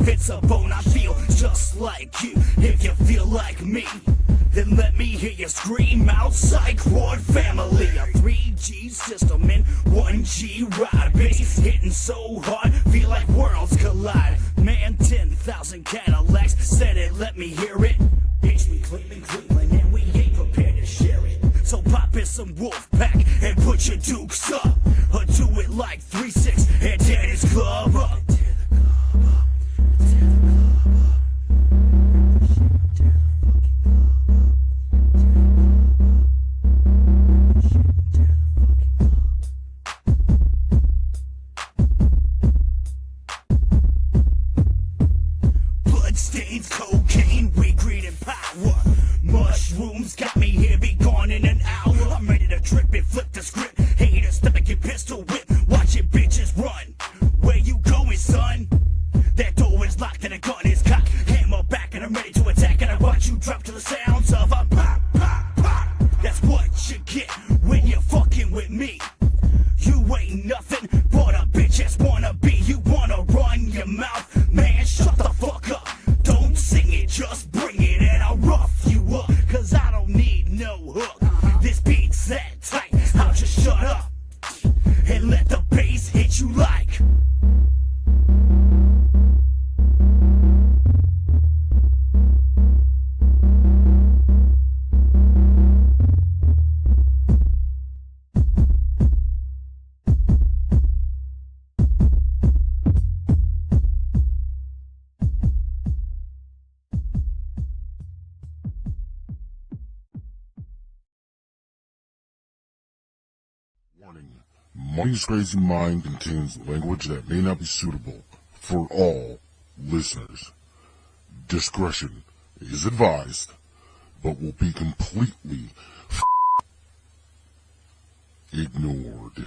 it's a bone I feel just like you. If you feel like me, then let me hear you scream out, psych ward family. A 3G system in 1G ride, bass hitting so hard, feel like worlds collide. Man, 10,000 Cadillacs said it, let me hear it. Bitch, we claiming Cleveland and we ain't prepared to share it. So pop in some wolf pack and put your dukes up, or do it like 3-6 and tear this club up. Bloodstains, cocaine, weed, greed, and power. Mushrooms got me here, be gone in an hour. I'm ready to trip and flip the script. Haters, stomach your pistol whip. Watch your bitches run. Where you going, son? That door is locked and the gun is cocked. Hammer back and I'm ready to attack. And I watch you drop to the sounds of a pop, pop, pop. That's what you get when you're fucking with me. You ain't nothing but a bitch ass wanna be. You wanna run your mouth, man, shut the fuck up. Don't sing it, just bring it and I'll rough you up. Cause I don't need no hook. This beat's that tight, I'll just shut up and let the bass hit you like. Warning. Money's Crazy Mind contains language that may not be suitable for all listeners. Discretion is advised, but will be completely ignored.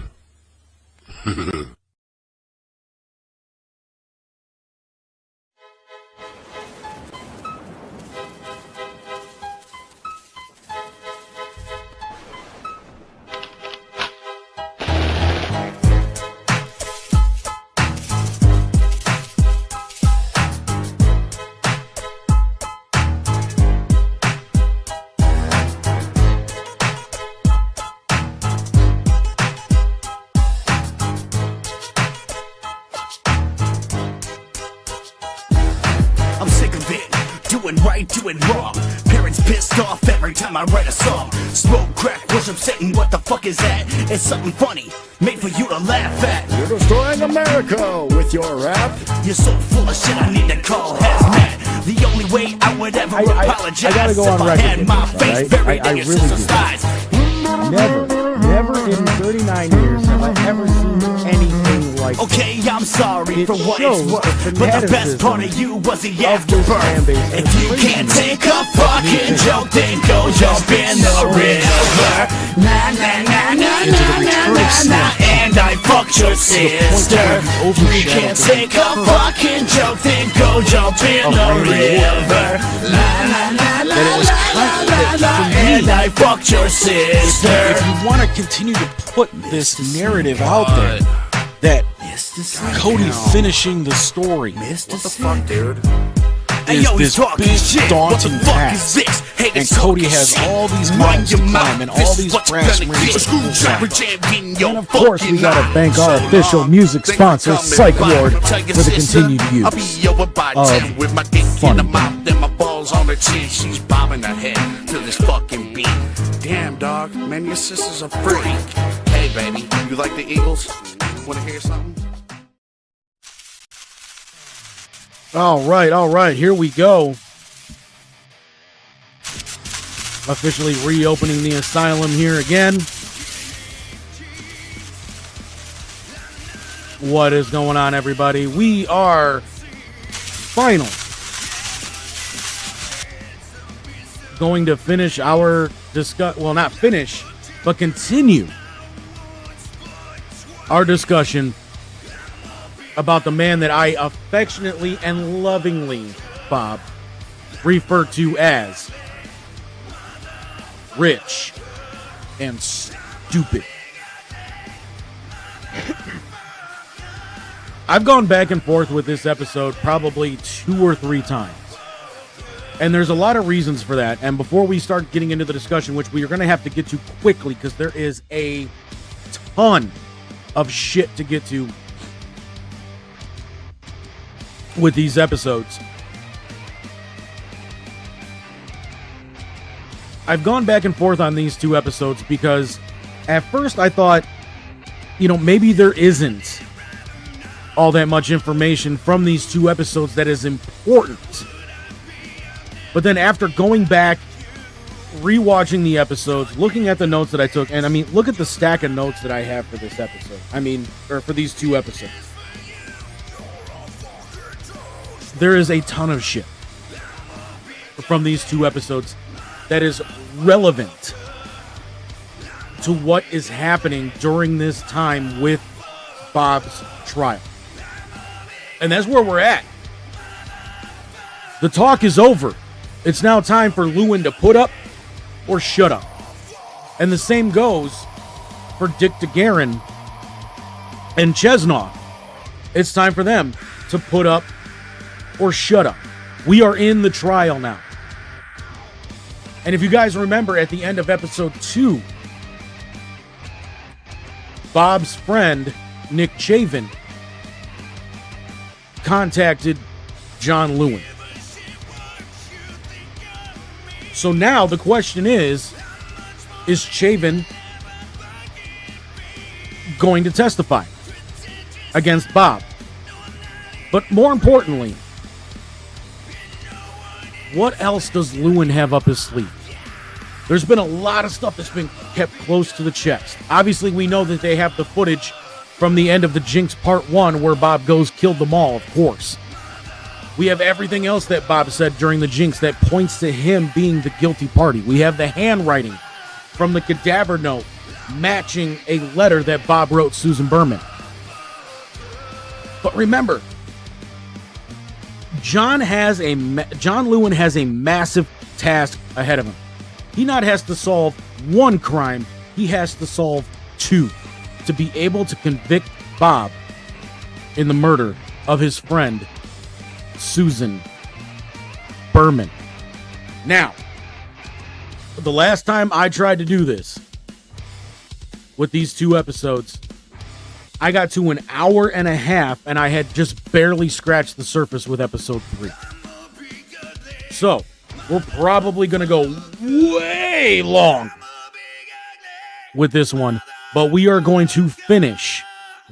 I'm sick of it, doing right, doing wrong. Parents pissed off every time I write a song. Smoke, crack, worship Satan, what the fuck is that? It's something funny, made for you to laugh at. You're destroying America with your rap. You're so full of shit, I need to call hazmat. The only way I would ever apologize I gotta go if on I record had with my this, face alright? buried I in your really sister's do. thighs. Never in 39 years have I ever seen anything like this. Okay, I'm sorry It for what shows it's worth, the but the best fanaticism part of you was the of this fan afterbirth. base, and If it's you crazy. can't take a fucking joke, then go jump in the river. Na na na na Into the na return na of na na, and I fucked your sister. where You he can't overshadowed take a fucking joke, then go jump in the river. La la la la That it was la la that la, for me, and I fucked your sister. if you want to continue to put this narrative out there, that Cody finishing the story What the fuck, dude? Hey, is yo, this he's talking big shit. daunting What the fuck task. is this? Hey, And it's Cody talking has shit. all these Run mountains your to mouth. climb and This all is these what you're brass gonna rings get. to Screwdriver climb. jam in your And of course, we gotta fucking thank our eye. official music sponsor, Psych Ward, for the continued use I'll be over by of 10 with my dick in funny the mouth and my balls on the chin. She's bobbing her head to this fucking beat. Damn, dog, man, your sister's a freak. Hey, baby, you like the Eagles? Wanna hear something? All right, here we go. Officially reopening the asylum here again. What is going on, everybody? We are final. Going to finish our well, not finish, but continue our discussion about the man that I affectionately and lovingly, Bob, refer to as rich and stupid. I've gone back and forth with this episode probably 2 or 3 times. And there's a lot of reasons for that. And before we start getting into the discussion, which we are going to have to get to quickly because there is a ton of shit to get to with these episodes. I've gone back and forth on these 2 episodes because at first I thought, maybe there isn't all that much information from these 2 episodes that is important. But then after going back, rewatching the episodes, looking at the notes that I took, and look at the stack of notes that I have for this episode. Or for these 2 episodes. There is a ton of shit from these 2 episodes that is relevant to what is happening during this time with Bob's trial. And that's where we're at. The talk is over. It's now time for Lewin to put up or shut up. And the same goes for Dick DeGuerin and Chesnoff. It's time for them to put up or shut up. We are in the trial now. And if you guys remember at the end of episode 2, Bob's friend, Nick Chavin, contacted John Lewin. So now the question is Chavin going to testify against Bob? But more importantly, what else does Lewin have up his sleeve? There's been a lot of stuff that's been kept close to the chest. Obviously, we know that they have the footage from the end of the Jinx Part 1 where Bob goes, killed them all, of course. We have everything else that Bob said during the Jinx that points to him being the guilty party. We have the handwriting from the cadaver note matching a letter that Bob wrote Susan Berman. But remember, John Lewin has a massive task ahead of him. He not has to solve 1 crime, he has to solve 2 to be able to convict Bob in the murder of his friend Susan Berman. Now, the last time I tried to do this with these 2 episodes, I got to an hour and a half and I had just barely scratched the surface with episode 3. So, we're probably going to go way long with this one, but we are going to finish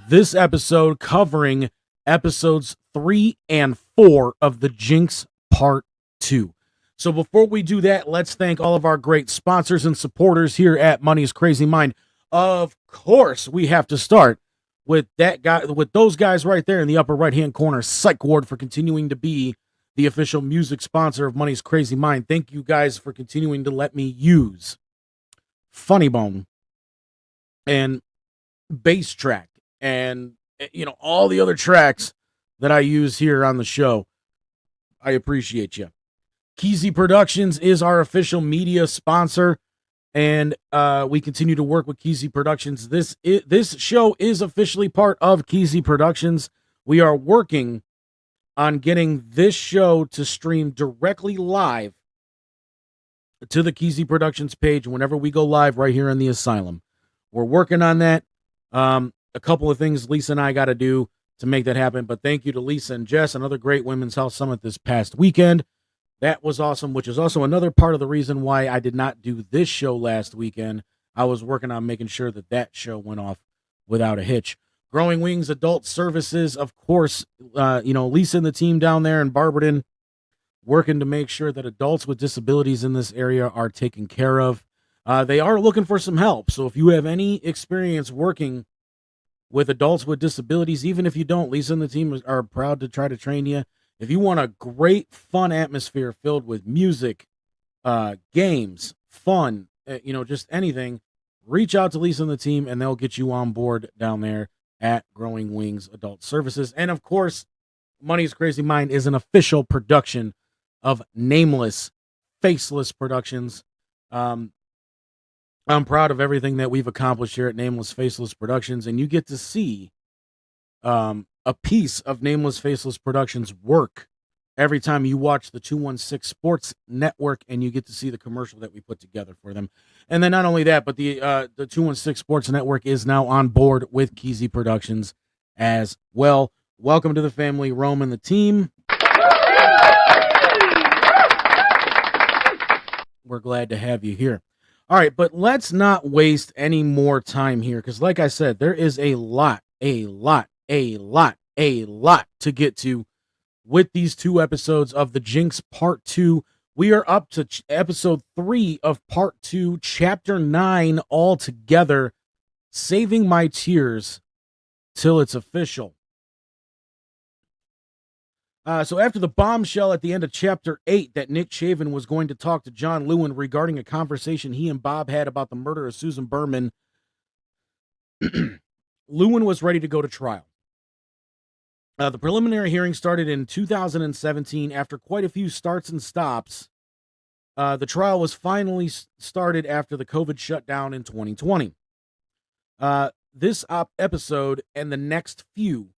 this episode covering episodes 3 and 4 of the Jinx Part 2. So before we do that, let's thank all of our great sponsors and supporters here at Money's Crazy Mind. Of course, we have to start with those guys right there in the upper right-hand corner, Psych Ward, for continuing to be the official music sponsor of Money's Crazy Mind. Thank you guys for continuing to let me use Funny Bone and Bass Track and all the other tracks that I use here on the show. I appreciate you. Keezy Productions is our official media sponsor, and we continue to work with Keezy Productions. This show is officially part of Keezy Productions. We are working on getting this show to stream directly live to the Keezy Productions page whenever we go live right here in the Asylum. We're working on that. A couple of things Lisa and I got to do to make that happen, but thank you to Lisa and Jess, another great Women's Health Summit this past weekend. That was awesome, which is also another part of the reason why I did not do this show last weekend. I was working on making sure that show went off without a hitch. Growing Wings Adult Services, of course, Lisa and the team down there in Barberton working to make sure that adults with disabilities in this area are taken care of. They are looking for some help, so if you have any experience working with adults with disabilities, even if you don't, Lisa and the team are proud to try to train you. If you want a great, fun atmosphere filled with music, games, fun, just anything, reach out to Lisa and the team, and they'll get you on board down there at Growing Wings Adult Services. And, of course, Money's Crazy Mind is an official production of Nameless, Faceless Productions. I'm proud of everything that we've accomplished here at Nameless Faceless Productions, and you get to see a piece of Nameless Faceless Productions work every time you watch the 216 Sports Network and you get to see the commercial that we put together for them. And then not only that, but the 216 Sports Network is now on board with Keezy Productions as well. Welcome to the family, Rome and the team. We're glad to have you here. All right, but let's not waste any more time here because, like I said, there is a lot to get to with these 2 episodes of the Jinx Part 2. We are up to episode 3 of Part 2, Chapter 9 altogether, Saving My Tears Till It's Official. So after the bombshell at the end of Chapter 8 that Nick Chavin was going to talk to John Lewin regarding a conversation he and Bob had about the murder of Susan Berman, Lewin was ready to go to trial. The preliminary hearing started in 2017 after quite a few starts and stops. The trial was finally started after the COVID shutdown in 2020. This episode and the next few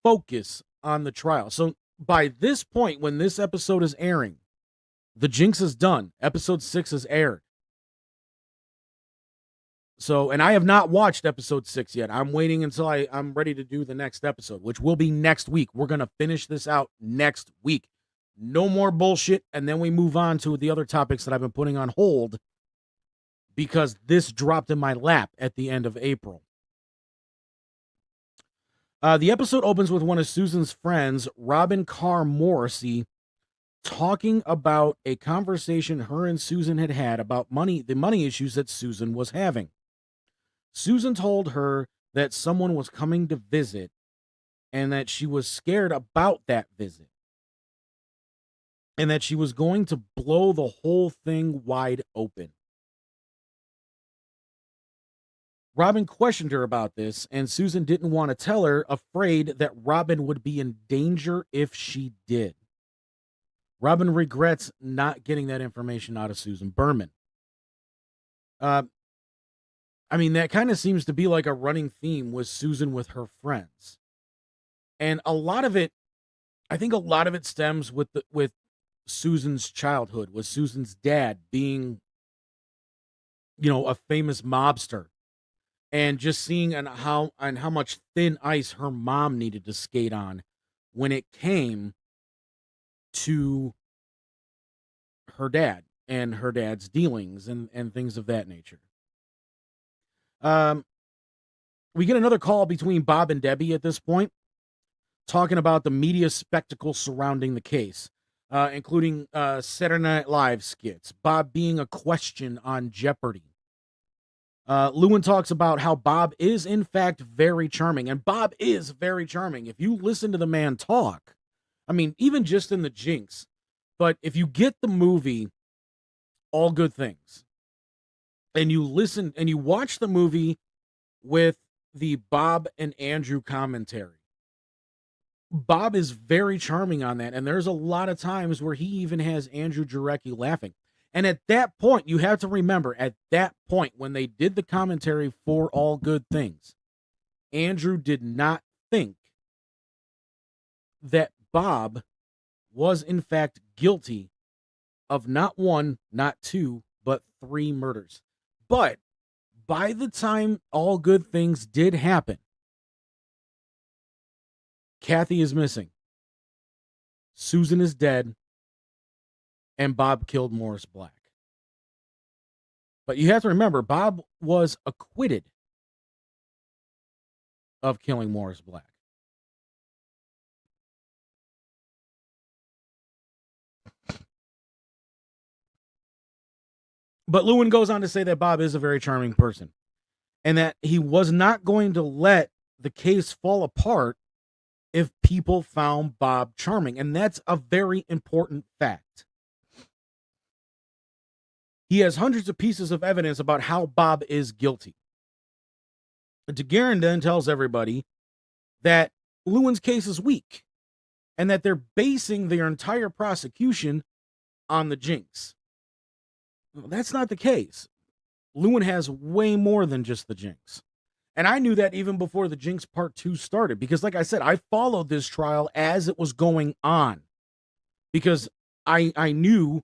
focus on the trial. So by this point, when this episode is airing, the Jinx is done. Episode 6 is aired. So, and I have not watched episode 6 yet. I'm waiting until I'm ready to do the next episode, which will be next week. We're going to finish this out next week. No more bullshit. And then we move on to the other topics that I've been putting on hold because this dropped in my lap at the end of April. The episode opens with one of Susan's friends, Robin Carr Morrissey, talking about a conversation her and Susan had about the money issues that Susan was having. Susan told her that someone was coming to visit and that she was scared about that visit and that she was going to blow the whole thing wide open. Robin questioned her about this, and Susan didn't want to tell her, afraid that Robin would be in danger if she did. Robin regrets not getting that information out of Susan Berman. That kind of seems to be like a running theme with Susan with her friends. And a lot of it stems with Susan's childhood, with Susan's dad being, a famous mobster. And just seeing how much thin ice her mom needed to skate on when it came to her dad and her dad's dealings and things of that nature. We get another call between Bob and Debbie at this point, talking about the media spectacle surrounding the case, including Saturday Night Live skits, Bob being a question on Jeopardy. Lewin talks about how Bob is, in fact, very charming. And Bob is very charming. If you listen to the man talk, even just in the Jinx, but if you get the movie All Good Things, and you listen and you watch the movie with the Bob and Andrew commentary, Bob is very charming on that. And there's a lot of times where he even has Andrew Jarecki laughing. And at that point, you have to remember, at that point, when they did the commentary for All Good Things, Andrew did not think that Bob was, in fact, guilty of not 1, not 2, but 3 murders. But by the time All Good Things did happen, Kathy is missing. Susan is dead. And Bob killed Morris Black. But you have to remember, Bob was acquitted of killing Morris Black. But Lewin goes on to say that Bob is a very charming person and that he was not going to let the case fall apart if people found Bob charming. And that's a very important fact. He has hundreds of pieces of evidence about how Bob is guilty. DeGuerin then tells everybody that Lewin's case is weak and that they're basing their entire prosecution on the Jinx. Well, that's not the case. Lewin has way more than just the Jinx. And I knew that even before the Jinx Part 2 started, because like I said, I followed this trial as it was going on. Because I knew,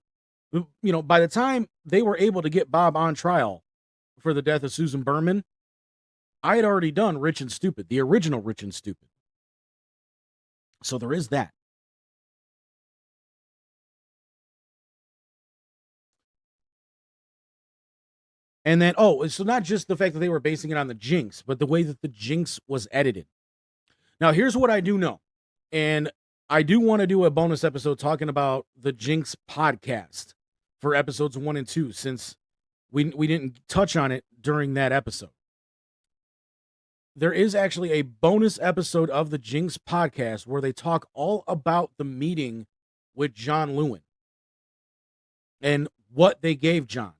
by the time they were able to get Bob on trial for the death of Susan Berman, I had already done Rich and Stupid, the original Rich and Stupid. So there is that. And then, so not just the fact that they were basing it on the Jinx, but the way that the Jinx was edited. Now, here's what I do know. And I do want to do a bonus episode talking about the Jinx podcast for episodes 1 and 2, since we didn't touch on it during that episode. There is actually a bonus episode of the Jinx podcast where they talk all about the meeting with John Lewin and what they gave John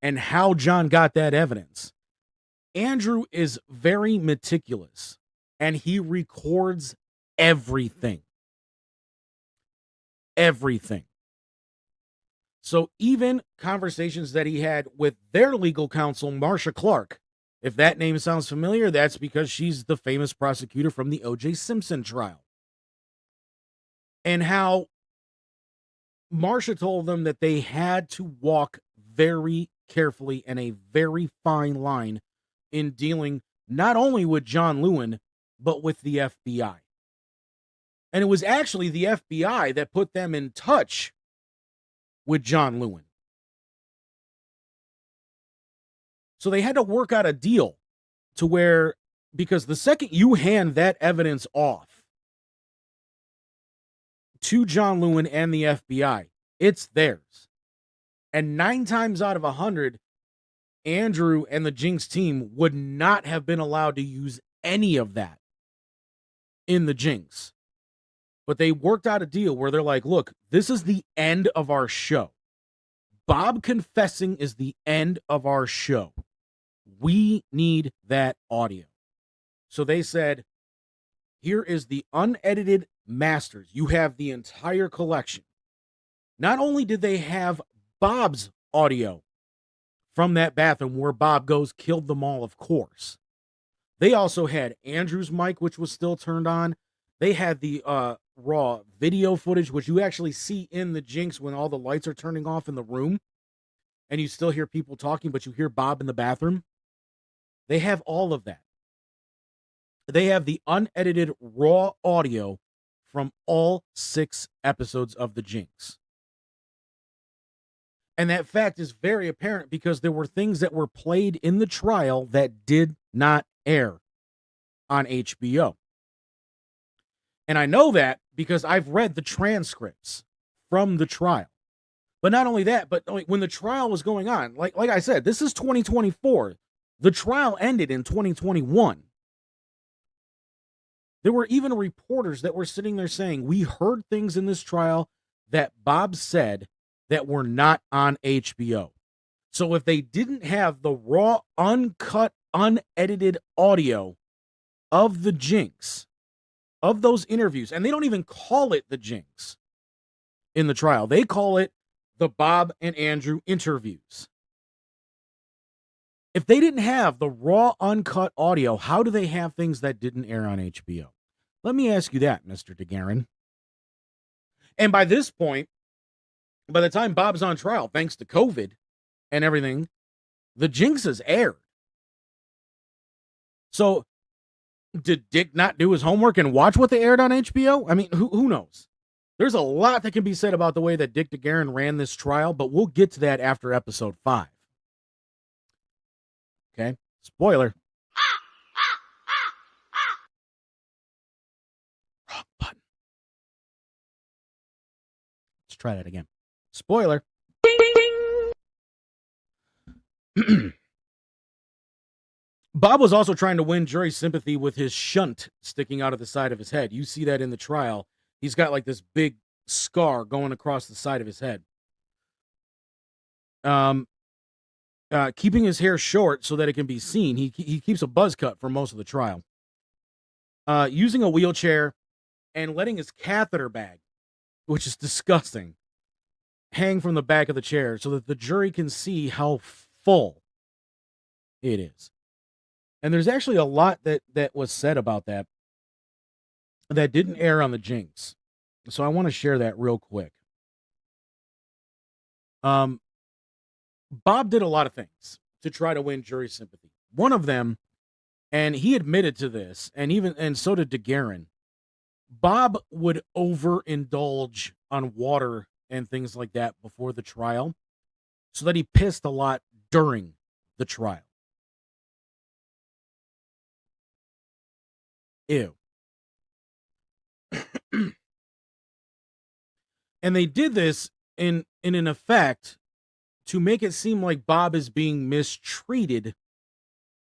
and how John got that evidence. Andrew is very meticulous and he records everything. Everything. So even conversations that he had with their legal counsel, Marcia Clark, if that name sounds familiar, that's because she's the famous prosecutor from the O.J. Simpson trial. And how Marcia told them that they had to walk very carefully and a very fine line in dealing not only with John Lewin, but with the FBI. And it was actually the FBI that put them in touch with John Lewin. So they had to work out a deal to where, because the second you hand that evidence off to John Lewin and the FBI, it's theirs. And 9 times out of 100, Andrew and the Jinx team would not have been allowed to use any of that in the Jinx. But they worked out a deal where they're like, look, this is the end of our show. Bob confessing is the end of our show. We need that audio. So they said, here is the unedited masters. You have the entire collection. Not only did they have Bob's audio from that bathroom where Bob goes, killed them all, of course. They also had Andrew's mic, which was still turned on. They had the raw video footage, which you actually see in the Jinx when all the lights are turning off in the room. And you still hear people talking, but you hear Bob in the bathroom. They have all of that. They have the unedited raw audio from all 6 episodes of the Jinx. And that fact is very apparent because there were things that were played in the trial that did not air on HBO. And I know that because I've read the transcripts from the trial. But not only that, but when the trial was going on, like I said, this is 2024. The trial ended in 2021. There were even reporters that were sitting there saying, we heard things in this trial that Bob said that were not on HBO. So if they didn't have the raw, uncut, unedited audio of the Jinx, of those interviews, and they don't even call it the Jinx in the trial. They call it the Bob and Andrew interviews. If they didn't have the raw, uncut audio, how do they have things that didn't air on HBO? Let me ask you that, Mr. DeGuerin. And by this point, by the time Bob's on trial, thanks to COVID and everything, the Jinx has aired. So did Dick not do his homework and watch what they aired on HBO? I mean, who knows? There's a lot that can be said about the way that Dick DeGuerin ran this trial, but we'll get to that after episode 5. Okay? Spoiler. Wrong button. Let's try that again. Spoiler. Bob was also trying to win jury sympathy with his shunt sticking out of the side of his head. You see that in the trial. He's got like this big scar going across the side of his head. Keeping his hair short so that it can be seen. He keeps a buzz cut for most of the trial. Using a wheelchair and letting his catheter bag, which is disgusting, hang from the back of the chair so that the jury can see how full it is. And there's actually a lot that was said about that didn't air on the Jinx. So I want to share that real quick. Bob did a lot of things to try to win jury sympathy. One of them, and he admitted to this, and so did DeGuerin, Bob would overindulge on water and things like that before the trial, so that he pissed a lot during the trial. Ew. And they did this in an effect to make it seem like Bob is being mistreated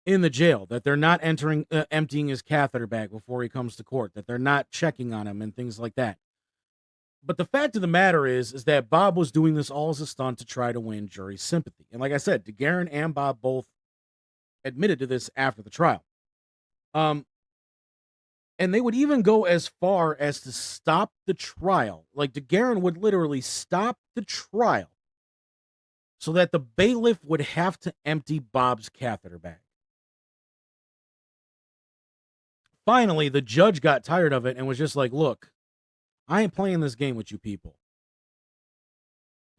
in the jail, that they're not emptying his catheter bag before he comes to court, that they're not checking on him and things like that. But the fact of the matter is that Bob was doing this all as a stunt to try to win jury sympathy. And like I said, DeGuerin and Bob both admitted to this after the trial. And they would even go as far as to stop the trial. Like, DeGuerin would literally stop the trial so that the bailiff would have to empty Bob's catheter bag. Finally, the judge got tired of it and was just like, look, I ain't playing this game with you people.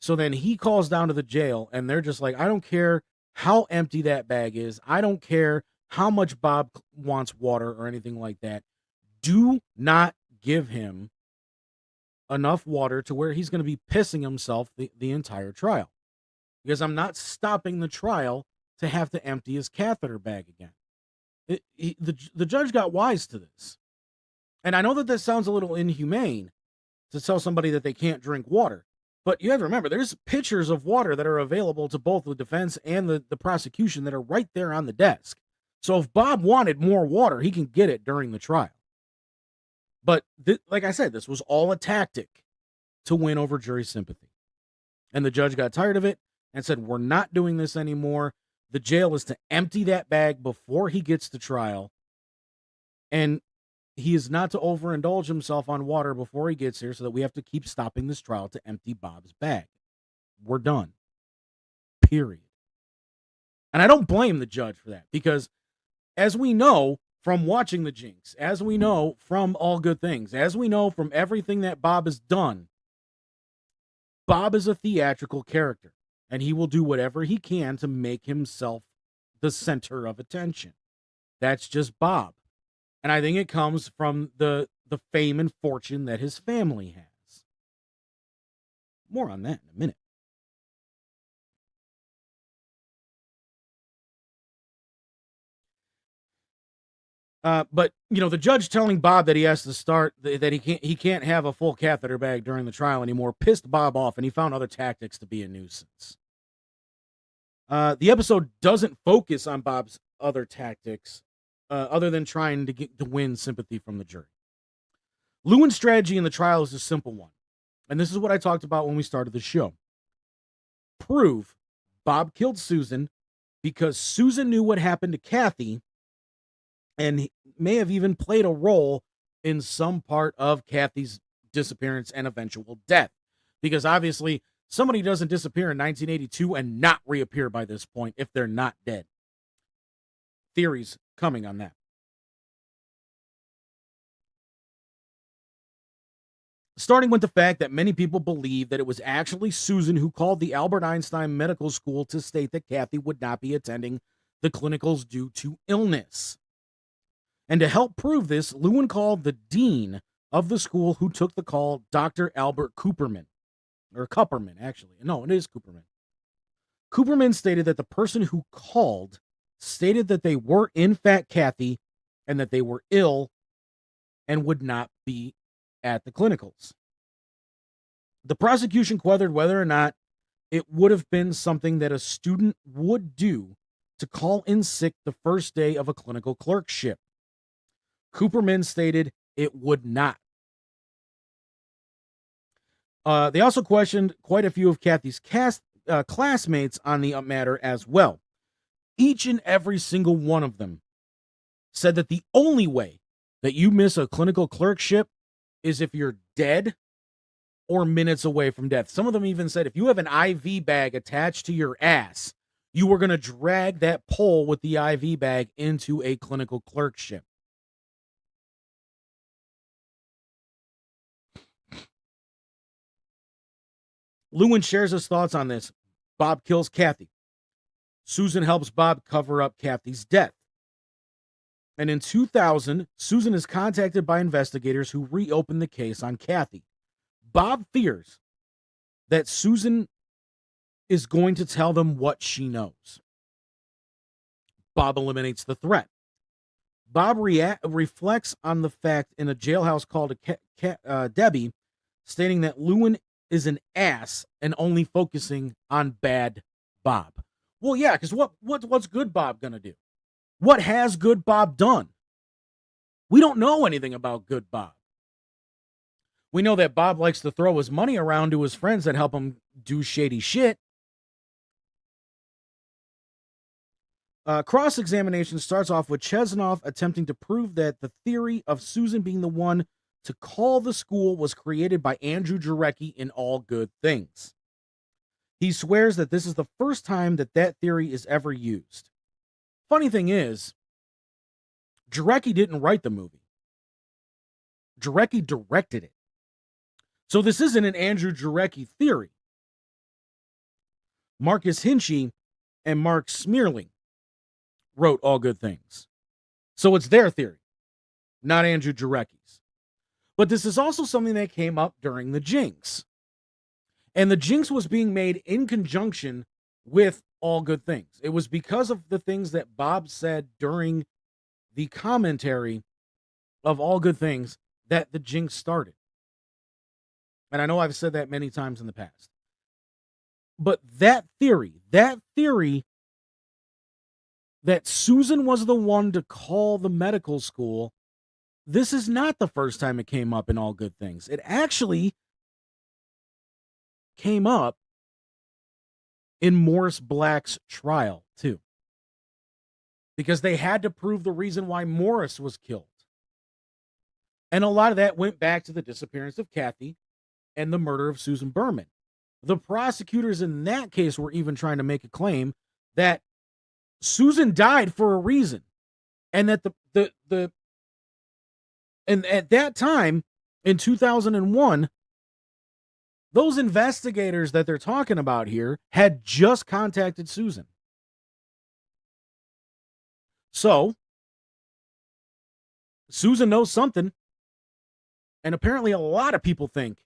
So then he calls down to the jail, and they're just like, I don't care how empty that bag is. I don't care how much Bob wants water or anything like that. Do not give him enough water to where he's going to be pissing himself the entire trial. Because I'm not stopping the trial to have to empty his catheter bag again. The judge got wise to this. And I know that this sounds a little inhumane to tell somebody that they can't drink water. But you have to remember, there's pitchers of water that are available to both the defense and the prosecution that are right there on the desk. So if Bob wanted more water, he can get it during the trial. But like I said, this was all a tactic to win over jury sympathy. And the judge got tired of it and said, we're not doing this anymore. The jail is to empty that bag before he gets to trial. And he is not to overindulge himself on water before he gets here so that we have to keep stopping this trial to empty Bob's bag. We're done. Period. And I don't blame the judge for that, because as we know from watching the Jinx, as we know from All Good Things, as we know from everything that Bob has done, Bob is a theatrical character, and he will do whatever he can to make himself the center of attention. That's just Bob. And I think it comes from the fame and fortune that his family has. More on that in a minute. But you know, the judge telling Bob that he has to start, that he can't have a full catheter bag during the trial anymore, pissed Bob off, and he found other tactics to be a nuisance. The episode doesn't focus on Bob's other tactics, other than trying to win sympathy from the jury. Lewin's strategy in the trial is a simple one, and this is what I talked about when we started the show. Prove Bob killed Susan because Susan knew what happened to Kathy, and he may have even played a role in some part of Kathy's disappearance and eventual death. Because obviously, somebody doesn't disappear in 1982 and not reappear by this point if they're not dead. Theories coming on that. Starting with the fact that many people believe that it was actually Susan who called the Albert Einstein Medical School to state that Kathy would not be attending the clinicals due to illness. And to help prove this, Lewin called the dean of the school who took the call, Dr. Albert Cooperman. Or Kupperman, actually. No, it is Cooperman. Cooperman stated that the person who called stated that they were in fact Kathy and that they were ill and would not be at the clinicals. The prosecution queried whether or not it would have been something that a student would do to call in sick the first day of a clinical clerkship. Cooperman stated it would not. They also questioned quite a few of Kathy's classmates on the matter as well. Each and every single one of them said that the only way that you miss a clinical clerkship is if you're dead or minutes away from death. Some of them even said if you have an IV bag attached to your ass, You were going to drag that pole with the IV bag into a clinical clerkship. Lewin shares his thoughts on this. Bob kills Kathy. Susan helps Bob cover up Kathy's death. And in 2000, Susan is contacted by investigators who reopen the case on Kathy. Bob fears that Susan is going to tell them what she knows. Bob eliminates the threat. Bob reflects on the fact in a jailhouse called Debbie, stating that Lewin is an ass and only focusing on bad Bob. Well, yeah, because what's good Bob gonna do? What has good Bob done? We don't know anything about good Bob. We know that Bob likes to throw his money around to his friends that help him do shady shit. Cross-examination starts off with Chesnoff attempting to prove that the theory of Susan being the one to call the school was created by Andrew Jarecki in All Good Things. He swears that this is the first time that theory is ever used. Funny thing is, Jarecki didn't write the movie. Jarecki directed it. So this isn't an Andrew Jarecki theory. Marcus Hinchey and Mark Smearling wrote All Good Things. So it's their theory, not Andrew Jarecki's. But this is also something that came up during the Jinx. And the Jinx was being made in conjunction with All Good Things. It was because of the things that Bob said during the commentary of All Good Things that the Jinx started. And I know I've said that many times in the past. But that theory that Susan was the one to call the medical school, this is not the first time it came up in All Good Things. It actually came up in Morris Black's trial, too. Because they had to prove the reason why Morris was killed. And a lot of that went back to the disappearance of Kathy and the murder of Susan Berman. The prosecutors in that case were even trying to make a claim that Susan died for a reason. And that and at that time, in 2001, those investigators that they're talking about here had just contacted Susan. So, Susan knows something. And apparently a lot of people think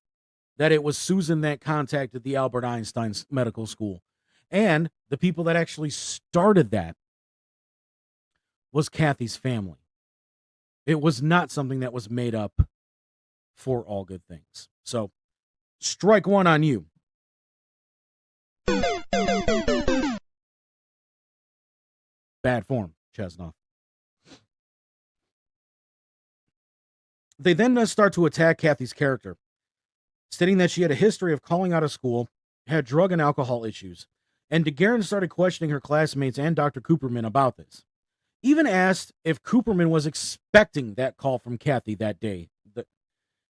that it was Susan that contacted the Albert Einstein Medical School. And the people that actually started that was Kathy's family. It was not something that was made up for All Good Things. So, strike one on you. Bad form, Chesnoff. They then start to attack Kathy's character, stating that she had a history of calling out of school, had drug and alcohol issues, and DeGuerin started questioning her classmates and Dr. Cooperman about this. Even asked if Cooperman was expecting that call from Kathy that day.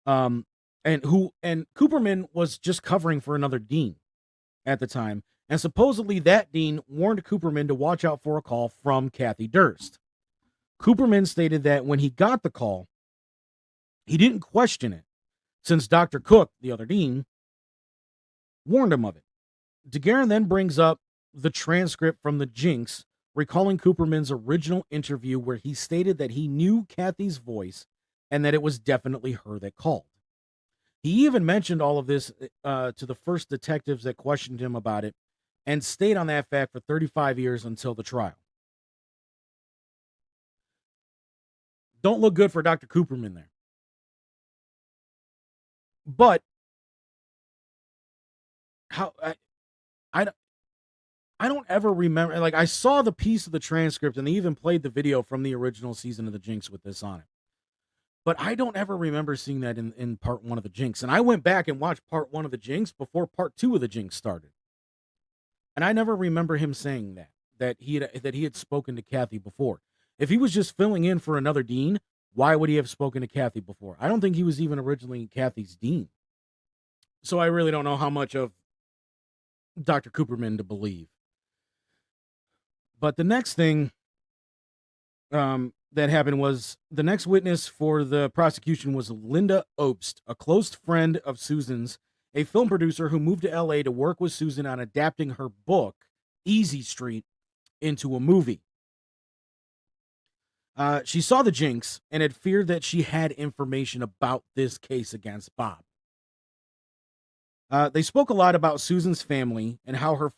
And Cooperman was just covering for another dean at the time, and supposedly that dean warned Cooperman to watch out for a call from Kathy Durst. Cooperman stated that when he got the call, he didn't question it, since Dr. Cook, the other dean, warned him of it. DeGuerin then brings up the transcript from the Jinx, recalling Cooperman's original interview where he stated that he knew Kathy's voice and that it was definitely her that called. He even mentioned all of this to the first detectives that questioned him about it and stayed on that fact for 35 years until the trial. Don't look good for Dr. Cooperman there. But how I don't ever remember, like, I saw the piece of the transcript and they even played the video from the original season of the Jinx with this on it. But I don't ever remember seeing that in part one of the Jinx. And I went back and watched part one of the Jinx before part two of the Jinx started. And I never remember him saying that he had spoken to Kathy before. If he was just filling in for another dean, why would he have spoken to Kathy before? I don't think he was even originally Kathy's dean. So I really don't know how much of Dr. Cooperman to believe. But the next thing that happened was the next witness for the prosecution was Linda Obst, a close friend of Susan's, a film producer who moved to LA to work with Susan on adapting her book, Easy Street, into a movie. She saw the Jinx and had feared that she had information about this case against Bob. They spoke a lot about Susan's family and how her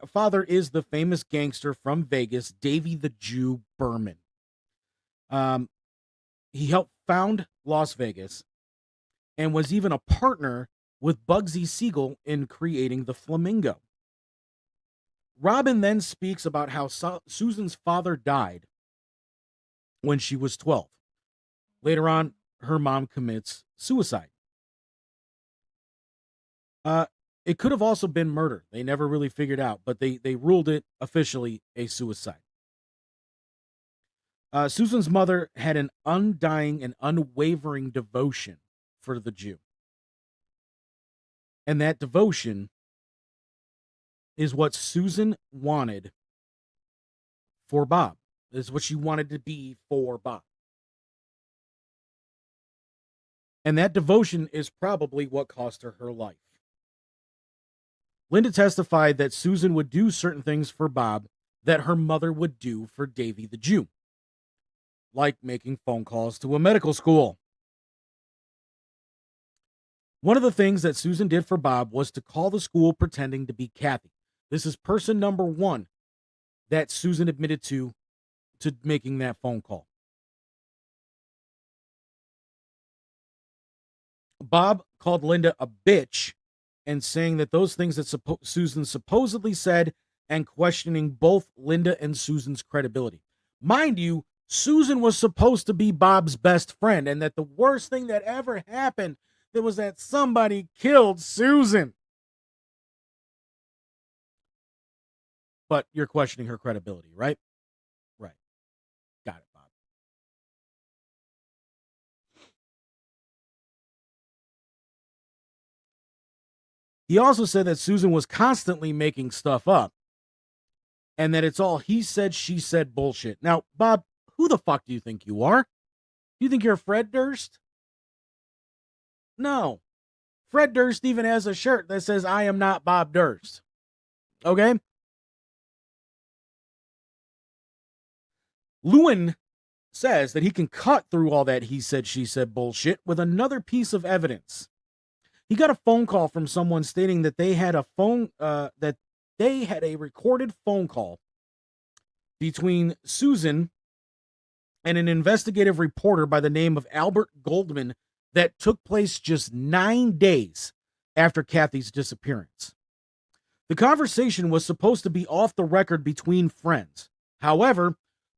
father is the famous gangster from Vegas, Davy the Jew Berman. He helped found Las Vegas and was even a partner with Bugsy Siegel in creating the Flamingo. Robin then speaks about how Susan's father died when she was 12. Later on, her mom commits suicide. It could have also been murder. They never really figured out, but they ruled it officially a suicide. Susan's mother had an undying and unwavering devotion for the Jew. And that devotion is what Susan wanted for Bob. Is what she wanted to be for Bob. And that devotion is probably what cost her her life. Linda testified that Susan would do certain things for Bob that her mother would do for Davy the Jew, like making phone calls to a medical school. One of the things that Susan did for Bob was to call the school pretending to be Kathy. This is person number one that Susan admitted to making that phone call. Bob called Linda a bitch and saying that those things that Susan supposedly said and questioning both Linda and Susan's credibility. Mind you, Susan was supposed to be Bob's best friend, and that the worst thing that ever happened was that somebody killed Susan. But you're questioning her credibility, right? Right. Got it, Bob. He also said that Susan was constantly making stuff up and that it's all he said, she said bullshit. Now, Bob, who the fuck do you think you are? Do you think you're Fred Durst? No. Fred Durst even has a shirt that says, I am not Bob Durst. Okay? Lewin says that he can cut through all that he said, she said bullshit with another piece of evidence. He got a phone call from someone stating that they had a recorded phone call between Susan and an investigative reporter by the name of Albert Goldman that took place just 9 days after Kathy's disappearance. The conversation was supposed to be off the record between friends. However,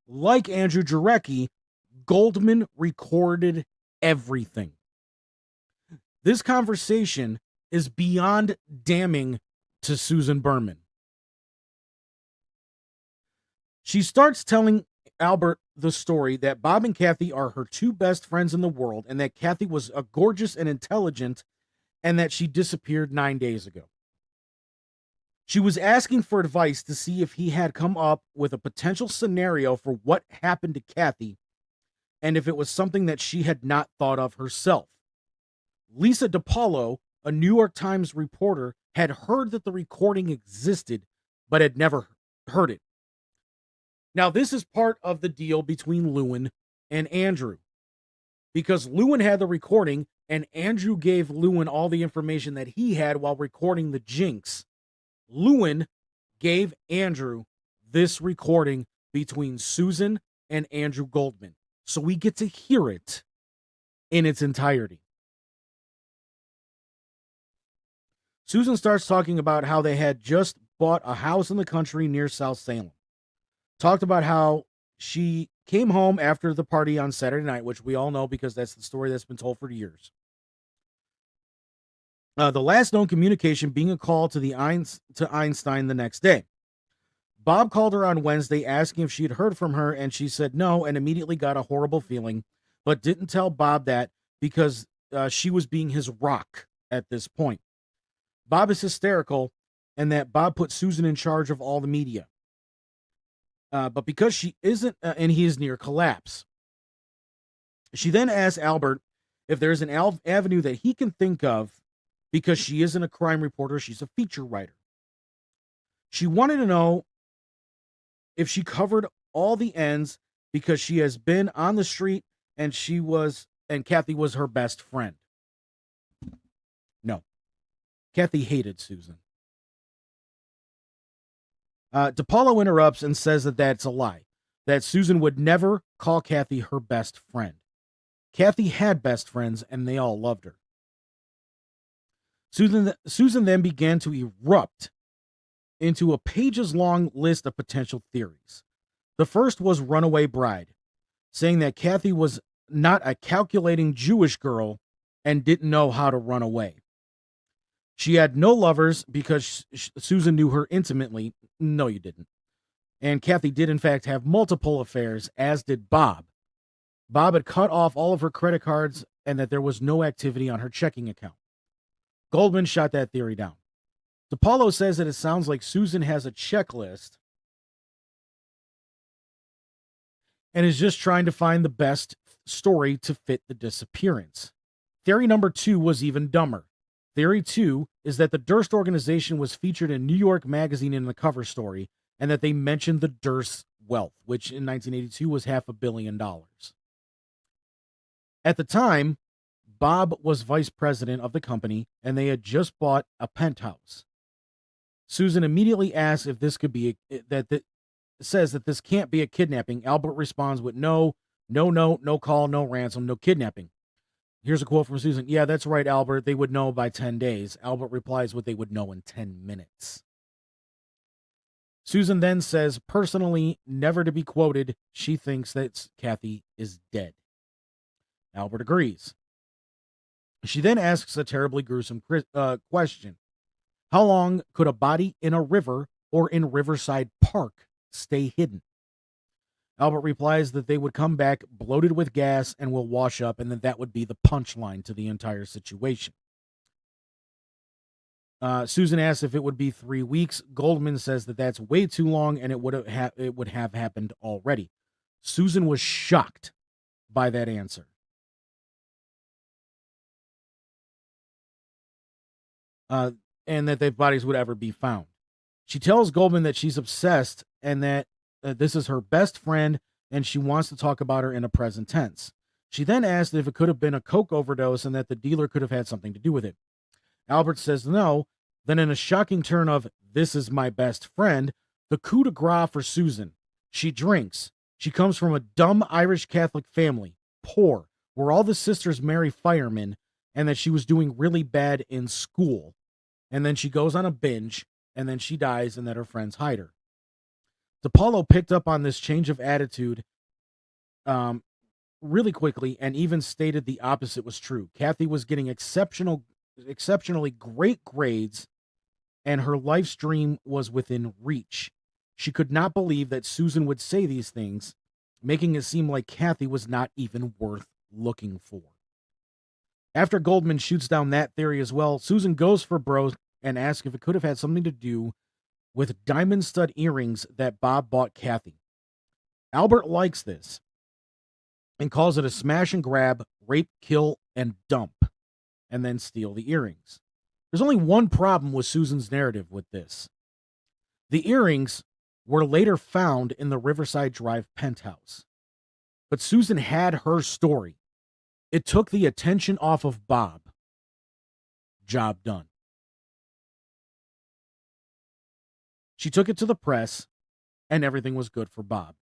like Andrew Jarecki, Goldman recorded everything. This conversation is beyond damning to Susan Berman. She starts telling Albert the story that Bob and Kathy are her two best friends in the world and that Kathy was a gorgeous and intelligent and that she disappeared 9 days ago. She was asking for advice to see if he had come up with a potential scenario for what happened to Kathy and if it was something that she had not thought of herself. Lisa DiPaolo, a New York Times reporter, had heard that the recording existed, but had never heard it. Now, this is part of the deal between Lewin and Andrew, because Lewin had the recording, and Andrew gave Lewin all the information that he had while recording the Jinx. Lewin gave Andrew this recording between Susan and Andrew Goldman, so we get to hear it in its entirety. Susan starts talking about how they had just bought a house in the country near South Salem. Talked about how she came home after the party on Saturday night, which we all know because that's the story that's been told for years. The last known communication being a call to Einstein the next day. Bob called her on Wednesday asking if she had heard from her, and she said no and immediately got a horrible feeling, but didn't tell Bob that because she was being his rock at this point. Bob is hysterical, and that Bob put Susan in charge of all the media. but because she isn't, and he is near collapse. She then asks Albert if there's an avenue that he can think of because she isn't a crime reporter, she's a feature writer. She wanted to know if she covered all the ends because she has been on the street and Kathy was her best friend. No. Kathy hated Susan. DePaulo interrupts and says that that's a lie, that Susan would never call Kathy her best friend. Kathy had best friends, and they all loved her. Susan then began to erupt into a pages-long list of potential theories. The first was runaway bride, saying that Kathy was not a calculating Jewish girl and didn't know how to run away. She had no lovers because Susan knew her intimately. No, you didn't. And Kathy did, in fact, have multiple affairs, as did Bob. Bob had cut off all of her credit cards and that there was no activity on her checking account. Goldman shot that theory down. DePaulo says that it sounds like Susan has a checklist and is just trying to find the best story to fit the disappearance. Theory number 2 was even dumber. Theory 2 is that the Durst organization was featured in New York Magazine in the cover story and that they mentioned the Durst wealth, which in 1982 was $500 million. At the time, Bob was vice president of the company and they had just bought a penthouse. Susan immediately asks if this could be says that this can't be a kidnapping. Albert responds with no call, no ransom, no kidnapping. Here's a quote from Susan. Yeah, that's right, Albert. They would know by 10 days. Albert replies what they would know in 10 minutes. Susan then says, personally, never to be quoted, she thinks that Kathy is dead. Albert agrees. She then asks a terribly gruesome question. How long could a body in a river or in Riverside Park stay hidden? Albert replies that they would come back bloated with gas and will wash up, and that would be the punchline to the entire situation. Susan asks if it would be 3 weeks. Goldman says that that's way too long, and it would have happened already. Susan was shocked by that answer. And that their bodies would ever be found. She tells Goldman that she's obsessed and that this is her best friend and she wants to talk about her in a present tense. She then asked if it could have been a coke overdose and that the dealer could have had something to do with it. Albert says no. Then in a shocking turn of this is my best friend, the coup de grace for Susan. She drinks. She comes from a dumb Irish Catholic family, poor, where all the sisters marry firemen, and that she was doing really bad in school. And then she goes on a binge, and then she dies, and that her friends hide her. DePaulo picked up on this change of attitude really quickly and even stated the opposite was true. Kathy was getting exceptionally great grades, and her life's dream was within reach. She could not believe that Susan would say these things, making it seem like Kathy was not even worth looking for. After Goldman shoots down that theory as well, Susan goes for broke and asks if it could have had something to do with diamond stud earrings that Bob bought Kathy. Albert likes this and calls it a smash and grab, rape, kill, and dump, and then steal the earrings. There's only one problem with Susan's narrative with this. The earrings were later found in the Riverside Drive penthouse. But Susan had her story. It took the attention off of Bob. Job done. She took it to the press, and everything was good for Bob.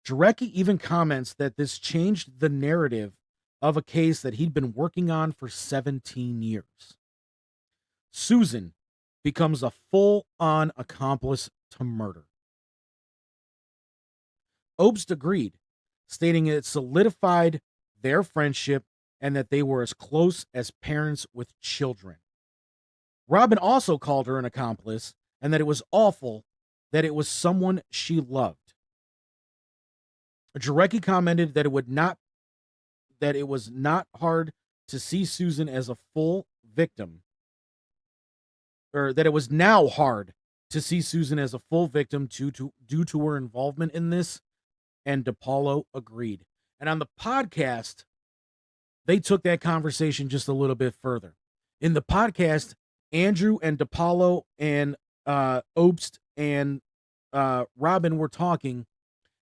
Jarecki even comments that this changed the narrative of a case that he'd been working on for 17 years. Susan becomes a full-on accomplice to murder. Obst agreed, stating it solidified their friendship and that they were as close as parents with children. Robin also called her an accomplice and that it was awful that it was someone she loved. Jarecki commented that it was not hard to see Susan as a full victim, or that it was now hard to see Susan as a full victim due to her involvement in this, and DePaulo agreed. And on the podcast, they took that conversation just a little bit further. In the podcast, Andrew and DePaulo and Obst and Robin were talking,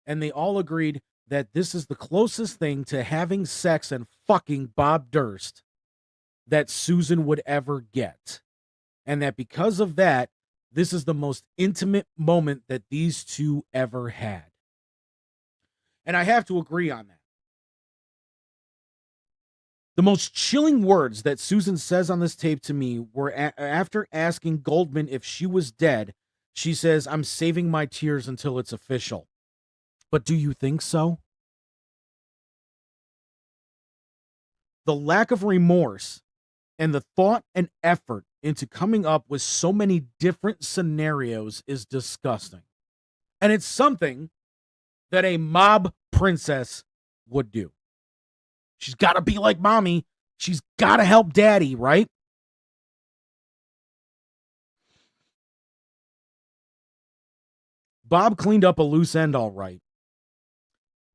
and they all agreed that this is the closest thing to having sex and fucking Bob Durst that Susan would ever get. And that because of that, this is the most intimate moment that these two ever had. And I have to agree on that. The most chilling words that Susan says on this tape to me were after asking Goldman if she was dead. She says, "I'm saving my tears until it's official." But do you think so? The lack of remorse and the thought and effort into coming up with so many different scenarios is disgusting. And it's something that a mob princess would do. She's got to be like mommy. She's got to help daddy, right? Bob cleaned up a loose end all right.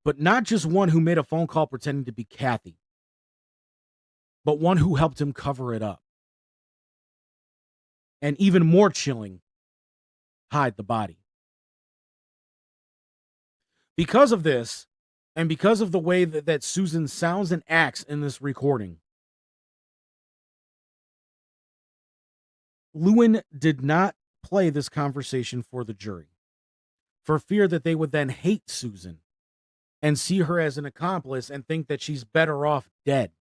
But not just one who made a phone call pretending to be Kathy, but one who helped him cover it up. And even more chilling, hide the body. Because of this, and because of the way that Susan sounds and acts in this recording, Lewin did not play this conversation for the jury, for fear that they would then hate Susan and see her as an accomplice and think that she's better off dead.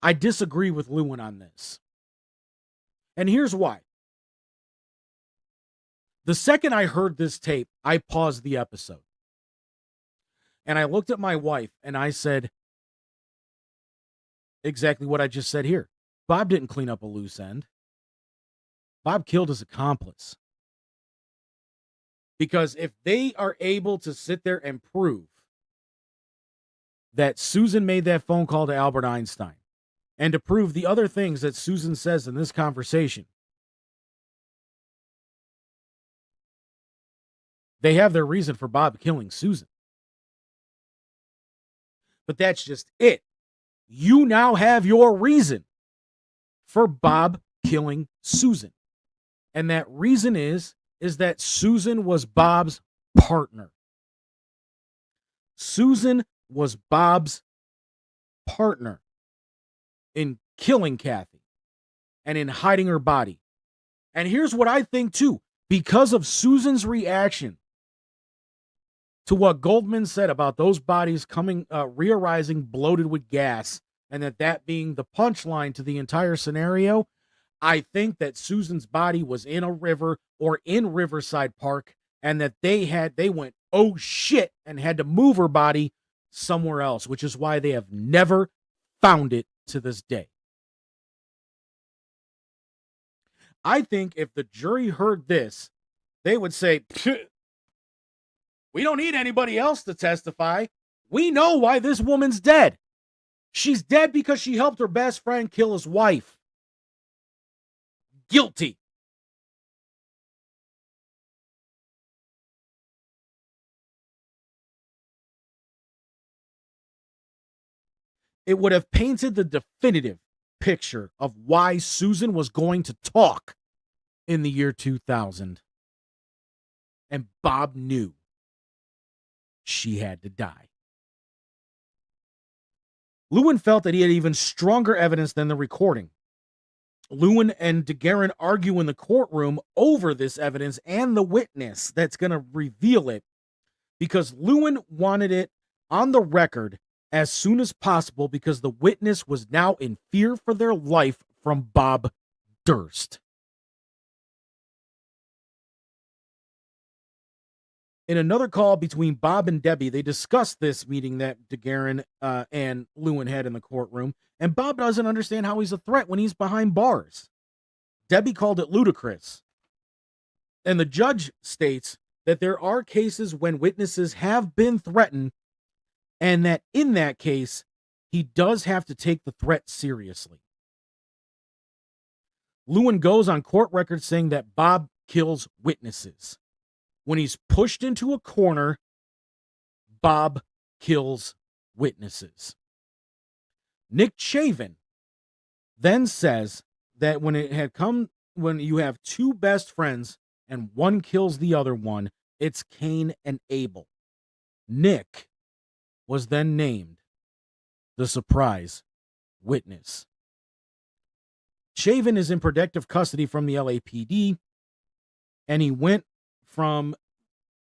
I disagree with Lewin on this. And here's why. The second I heard this tape, I paused the episode. And I looked at my wife and I said exactly what I just said here. Bob didn't clean up a loose end. Bob killed his accomplice. Because if they are able to sit there and prove that Susan made that phone call to Albert Einstein, and to prove the other things that Susan says in this conversation, they have their reason for Bob killing Susan. But that's just it. You now have your reason for Bob killing Susan. And that reason is that Susan was Bob's partner. Susan was Bob's partner in killing Kathy and in hiding her body. And here's what I think too. Because of Susan's reaction to what Goldman said about those bodies coming, re-arising bloated with gas, and that being the punchline to the entire scenario, I think that Susan's body was in a river or in Riverside Park, and that they went, oh shit, and had to move her body somewhere else, which is why they have never found it to this day. I think if the jury heard this, they would say, we don't need anybody else to testify. We know why this woman's dead. She's dead because she helped her best friend kill his wife. Guilty. It would have painted the definitive picture of why Susan was going to talk in the year 2000. And Bob knew she had to die. Lewin felt that he had even stronger evidence than the recording. Lewin and DeGuerin argue in the courtroom over this evidence and the witness that's going to reveal it, because Lewin wanted it on the record as soon as possible because the witness was now in fear for their life from Bob Durst. In another call between Bob and Debbie, they discussed this meeting that DeGuerin and Lewin had in the courtroom, and Bob doesn't understand how he's a threat when he's behind bars. Debbie called it ludicrous. And the judge states that there are cases when witnesses have been threatened, and that in that case, he does have to take the threat seriously. Lewin goes on court record saying that Bob kills witnesses. When he's pushed into a corner, Bob kills witnesses. Nick Chavin then says that when you have two best friends and one kills the other one, it's Cain and Abel. Nick was then named the surprise witness. Chavin is in protective custody from the LAPD, and he went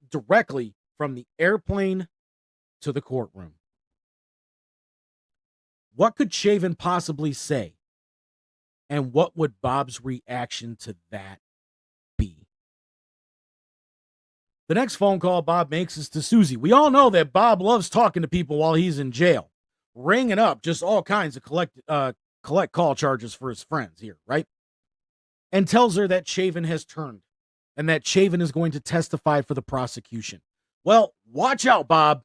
directly from the airplane to the courtroom. What could Chavin possibly say? And what would Bob's reaction to that be? The next phone call Bob makes is to Susie. We all know that Bob loves talking to people while he's in jail, ringing up just all kinds of collect call charges for his friends here, right? And tells her that Chavin has turned and that Chavin is going to testify for the prosecution. Well, watch out, Bob,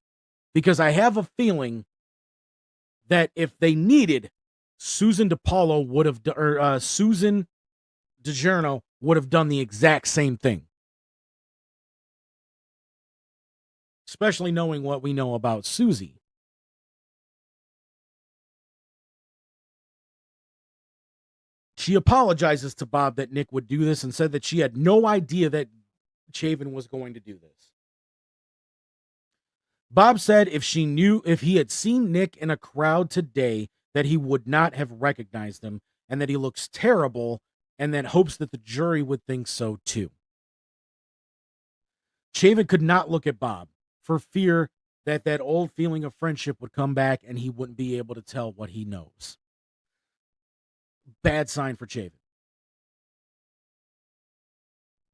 because I have a feeling that if they needed, Susan DiGiorno would have done the exact same thing. Especially knowing what we know about Susie. She apologizes to Bob that Nick would do this and said that she had no idea that Chavin was going to do this. Bob said if he had seen Nick in a crowd today, that he would not have recognized him and that he looks terrible and that hopes that the jury would think so too. Chavin could not look at Bob for fear that that old feeling of friendship would come back and he wouldn't be able to tell what he knows. Bad sign for Chavin.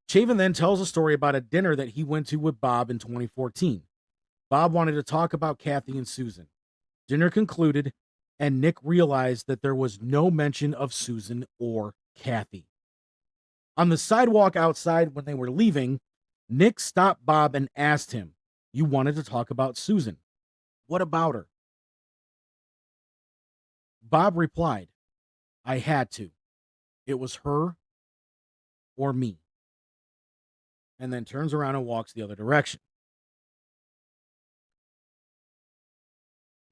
Chavin then tells a story about a dinner that he went to with Bob in 2014. Bob wanted to talk about Kathy and Susan. Dinner concluded, and Nick realized that there was no mention of Susan or Kathy. On the sidewalk outside when they were leaving, Nick stopped Bob and asked him, "You wanted to talk about Susan. What about her?" Bob replied, "I had to. It was her or me." And then turns around and walks the other direction.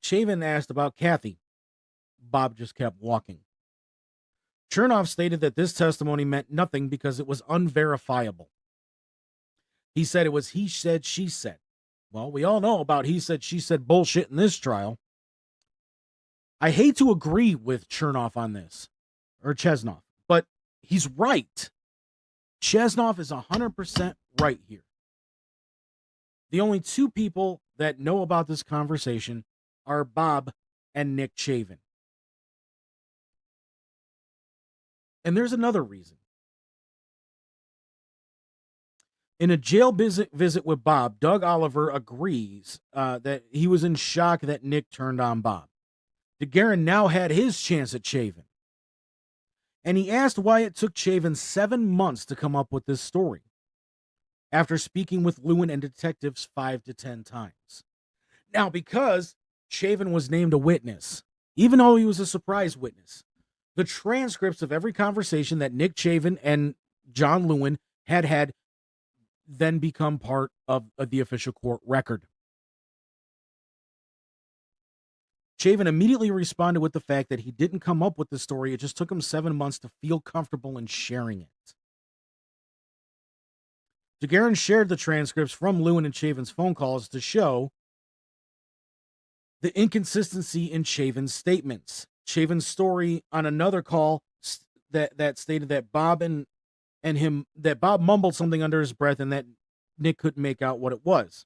Chavin asked about Kathy. Bob just kept walking. Chernoff stated that this testimony meant nothing because it was unverifiable. He said it was he said, she said. Well, we all know about he said, she said bullshit in this trial. I hate to agree with Chernoff on this, or Chesnoff, but he's right. Chesnoff is 100% right here. The only two people that know about this conversation are Bob and Nick Chavin. And there's another reason. In a jail visit with Bob, Doug Oliver agrees that he was in shock that Nick turned on Bob. DeGuerin now had his chance at Chavin. And he asked why it took Chavin 7 months to come up with this story, after speaking with Lewin and detectives 5 to 10 times. Now, because Chavin was named a witness, even though he was a surprise witness, the transcripts of every conversation that Nick Chavin and John Lewin had then become part of the official court record. Chavin immediately responded with the fact that he didn't come up with the story. It just took him 7 months to feel comfortable in sharing it. DeGuerin shared the transcripts from Lewin and Chavin's phone calls to show the inconsistency in Chavin's statements. Chavin's story on another call that stated that Bob that Bob mumbled something under his breath and that Nick couldn't make out what it was.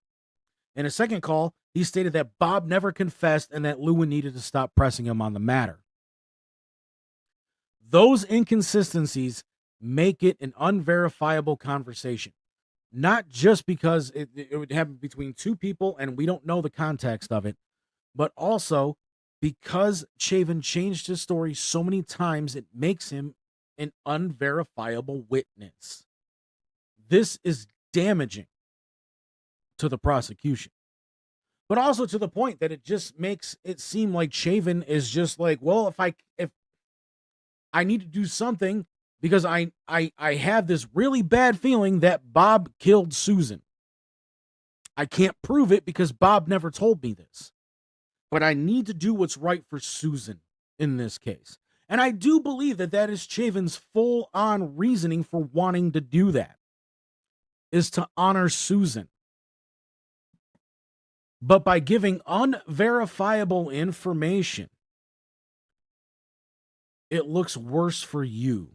In a second call, he stated that Bob never confessed and that Lewin needed to stop pressing him on the matter. Those inconsistencies make it an unverifiable conversation. Not just because it would happen between two people and we don't know the context of it, but also because Chavin changed his story so many times, it makes him an unverifiable witness. This is damaging to the prosecution, but also to the point that it just makes it seem like Chavin is just like, well, if I need to do something because I have this really bad feeling that Bob killed Susan. I can't prove it because Bob never told me this. But I need to do what's right for Susan in this case. And I do believe that that is Chavin's full-on reasoning for wanting to do that, is to honor Susan. But by giving unverifiable information, it looks worse for you.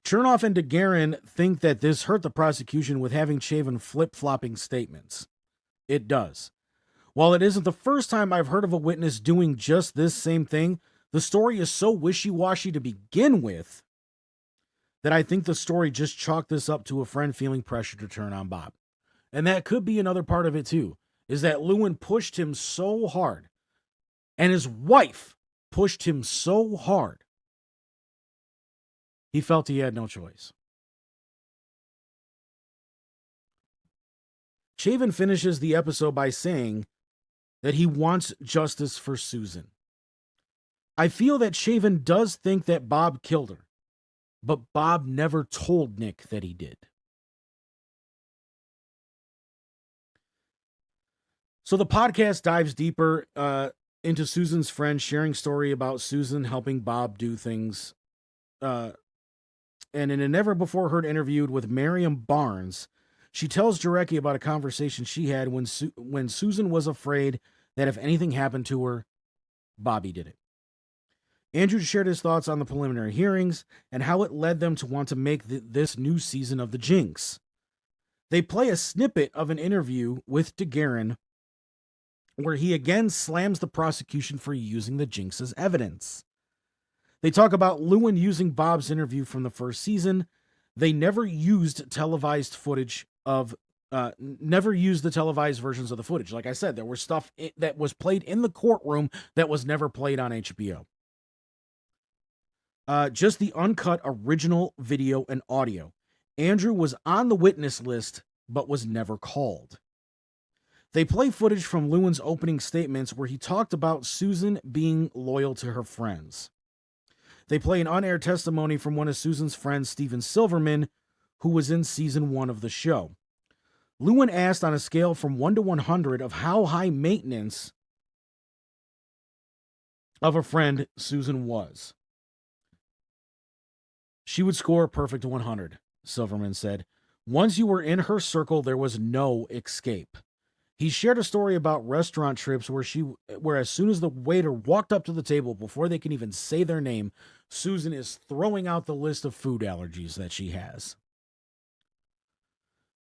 Chernoff and DeGuerin think that this hurt the prosecution with having Chavin flip-flopping statements. It does. While it isn't the first time I've heard of a witness doing just this same thing, the story is so wishy-washy to begin with that I think the story just chalked this up to a friend feeling pressure to turn on Bob. And that could be another part of it too, is that Lewin pushed him so hard, and his wife pushed him so hard, he felt he had no choice. Chavin finishes the episode by saying that he wants justice for Susan. I feel that Chavin does think that Bob killed her, but Bob never told Nick that he did. So the podcast dives deeper into Susan's friend sharing story about Susan helping Bob do things. And in a never-before-heard interview with Miriam Barnes, she tells Jarecki about a conversation she had when Susan was afraid that if anything happened to her, Bobby did it. Andrew shared his thoughts on the preliminary hearings and how it led them to want to make this new season of the Jinx. They play a snippet of an interview with DeGuerin where he again slams the prosecution for using the Jinx as evidence. They talk about Lewin using Bob's interview from the first season. They never used televised footage of never used the televised versions of the footage. Like I said, there was stuff that was played in the courtroom that was never played on HBO. Just the uncut original video and audio. Andrew was on the witness list, but was never called. They play footage from Lewin's opening statements where he talked about Susan being loyal to her friends. They play an on-air testimony from one of Susan's friends, Steven Silverman, who was in season 1 of the show. Lewin asked on a scale from 1 to 100 of how high maintenance of a friend Susan was. She would score a perfect 100, Silverman said. Once you were in her circle, there was no escape. He shared a story about restaurant trips where as soon as the waiter walked up to the table, before they can even say their name, Susan is throwing out the list of food allergies that she has.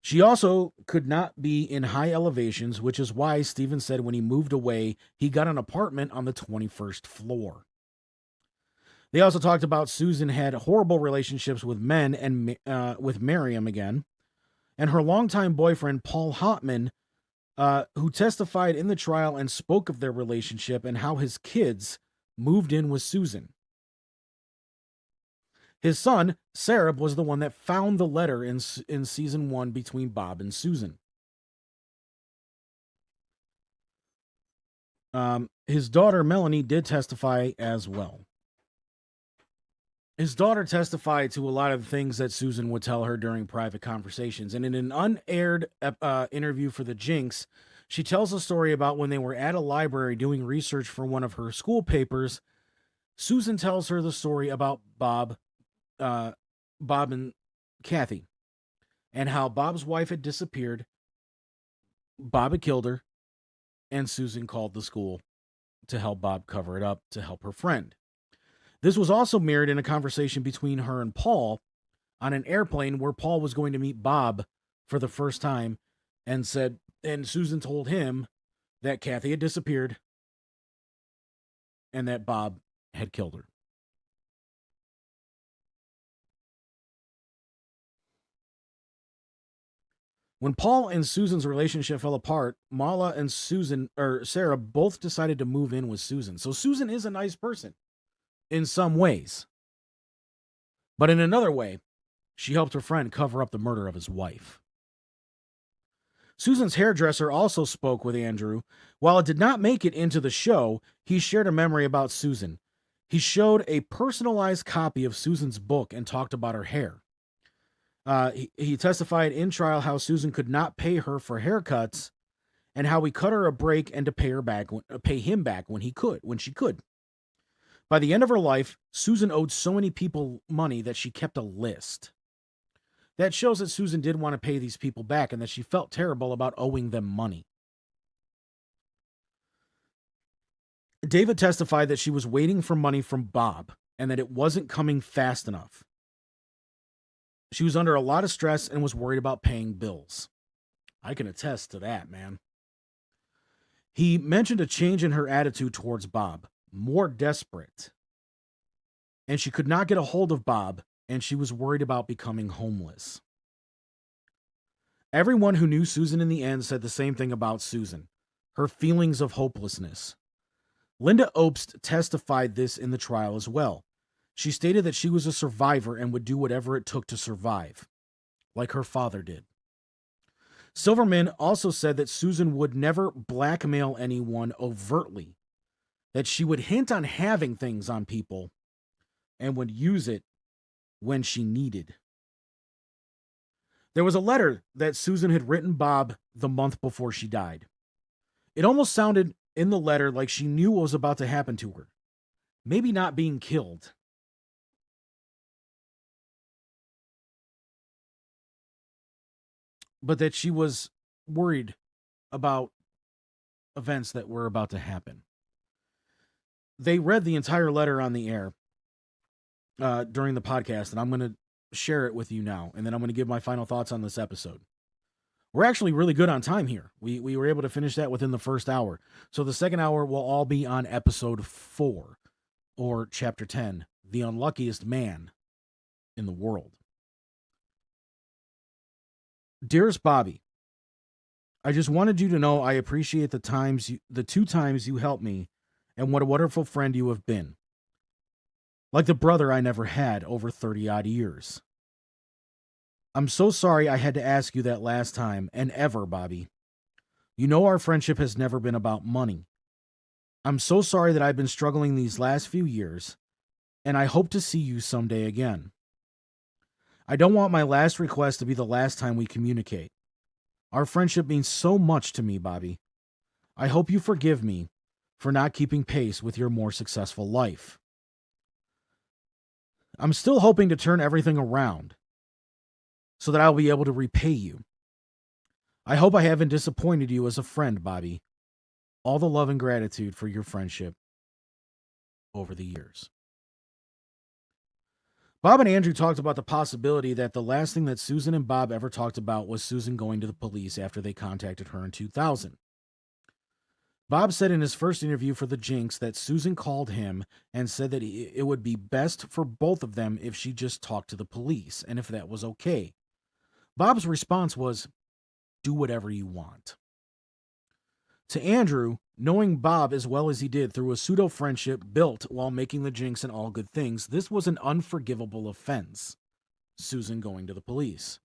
She also could not be in high elevations, which is why Steven said when he moved away, he got an apartment on the 21st floor. They also talked about Susan had horrible relationships with men and with Miriam again, and her longtime boyfriend, Paul Hotman, who testified in the trial and spoke of their relationship and how his kids moved in with Susan. His son, Sarah, was the one that found the letter in season 1 between Bob and Susan. His daughter, Melanie, did testify as well. His daughter testified to a lot of things that Susan would tell her during private conversations. And in an unaired interview for the Jinx, she tells a story about when they were at a library doing research for one of her school papers. Susan tells her the story about Bob and Kathy, and how Bob's wife had disappeared, Bob had killed her, and Susan called the school to help Bob cover it up to help her friend. This was also mirrored in a conversation between her and Paul on an airplane where Paul was going to meet Bob for the first time and Susan told him that Kathy had disappeared and that Bob had killed her. When Paul and Susan's relationship fell apart, Mala and Sarah both decided to move in with Susan. So Susan is a nice person in some ways. But in another way, she helped her friend cover up the murder of his wife. Susan's hairdresser also spoke with Andrew. While it did not make it into the show, he shared a memory about Susan. He showed a personalized copy of Susan's book and talked about her hair. He testified in trial how Susan could not pay her for haircuts and how he cut her a break and to pay him back when she could. By the end of her life, Susan owed so many people money that she kept a list. That shows that Susan did want to pay these people back and that she felt terrible about owing them money. David testified that she was waiting for money from Bob and that it wasn't coming fast enough. She was under a lot of stress and was worried about paying bills. I can attest to that, man. He mentioned a change in her attitude towards Bob, more desperate. And she could not get a hold of Bob, and she was worried about becoming homeless. Everyone who knew Susan in the end said the same thing about Susan, her feelings of hopelessness. Linda Obst testified this in the trial as well. She stated that she was a survivor and would do whatever it took to survive, like her father did. Silverman also said that Susan would never blackmail anyone overtly, that she would hint on having things on people and would use it when she needed. There was a letter that Susan had written Bob the month before she died. It almost sounded in the letter like she knew what was about to happen to her. Maybe not being killed. But that she was worried about events that were about to happen. They read the entire letter on the air during the podcast, and I'm going to share it with you now, and then I'm going to give my final thoughts on this episode. We're actually really good on time here. We were able to finish that within the first hour. So the second hour will all be on episode 4, or chapter 10, The Unluckiest Man in the World. Dearest Bobby, I just wanted you to know I appreciate the 2 times you helped me and what a wonderful friend you have been. Like the brother I never had over 30-odd years. I'm so sorry I had to ask you that last time and ever, Bobby. You know our friendship has never been about money. I'm so sorry that I've been struggling these last few years, and I hope to see you someday again. I don't want my last request to be the last time we communicate. Our friendship means so much to me, Bobby. I hope you forgive me for not keeping pace with your more successful life. I'm still hoping to turn everything around so that I'll be able to repay you. I hope I haven't disappointed you as a friend, Bobby. All the love and gratitude for your friendship over the years. Bob and Andrew talked about the possibility that the last thing that Susan and Bob ever talked about was Susan going to the police after they contacted her in 2000. Bob said in his first interview for the Jinx that Susan called him and said that it would be best for both of them if she just talked to the police and if that was okay. Bob's response was, do whatever you want. To Andrew, knowing Bob as well as he did through a pseudo-friendship built while making the Jinx and all good things, this was an unforgivable offense. Susan going to the police.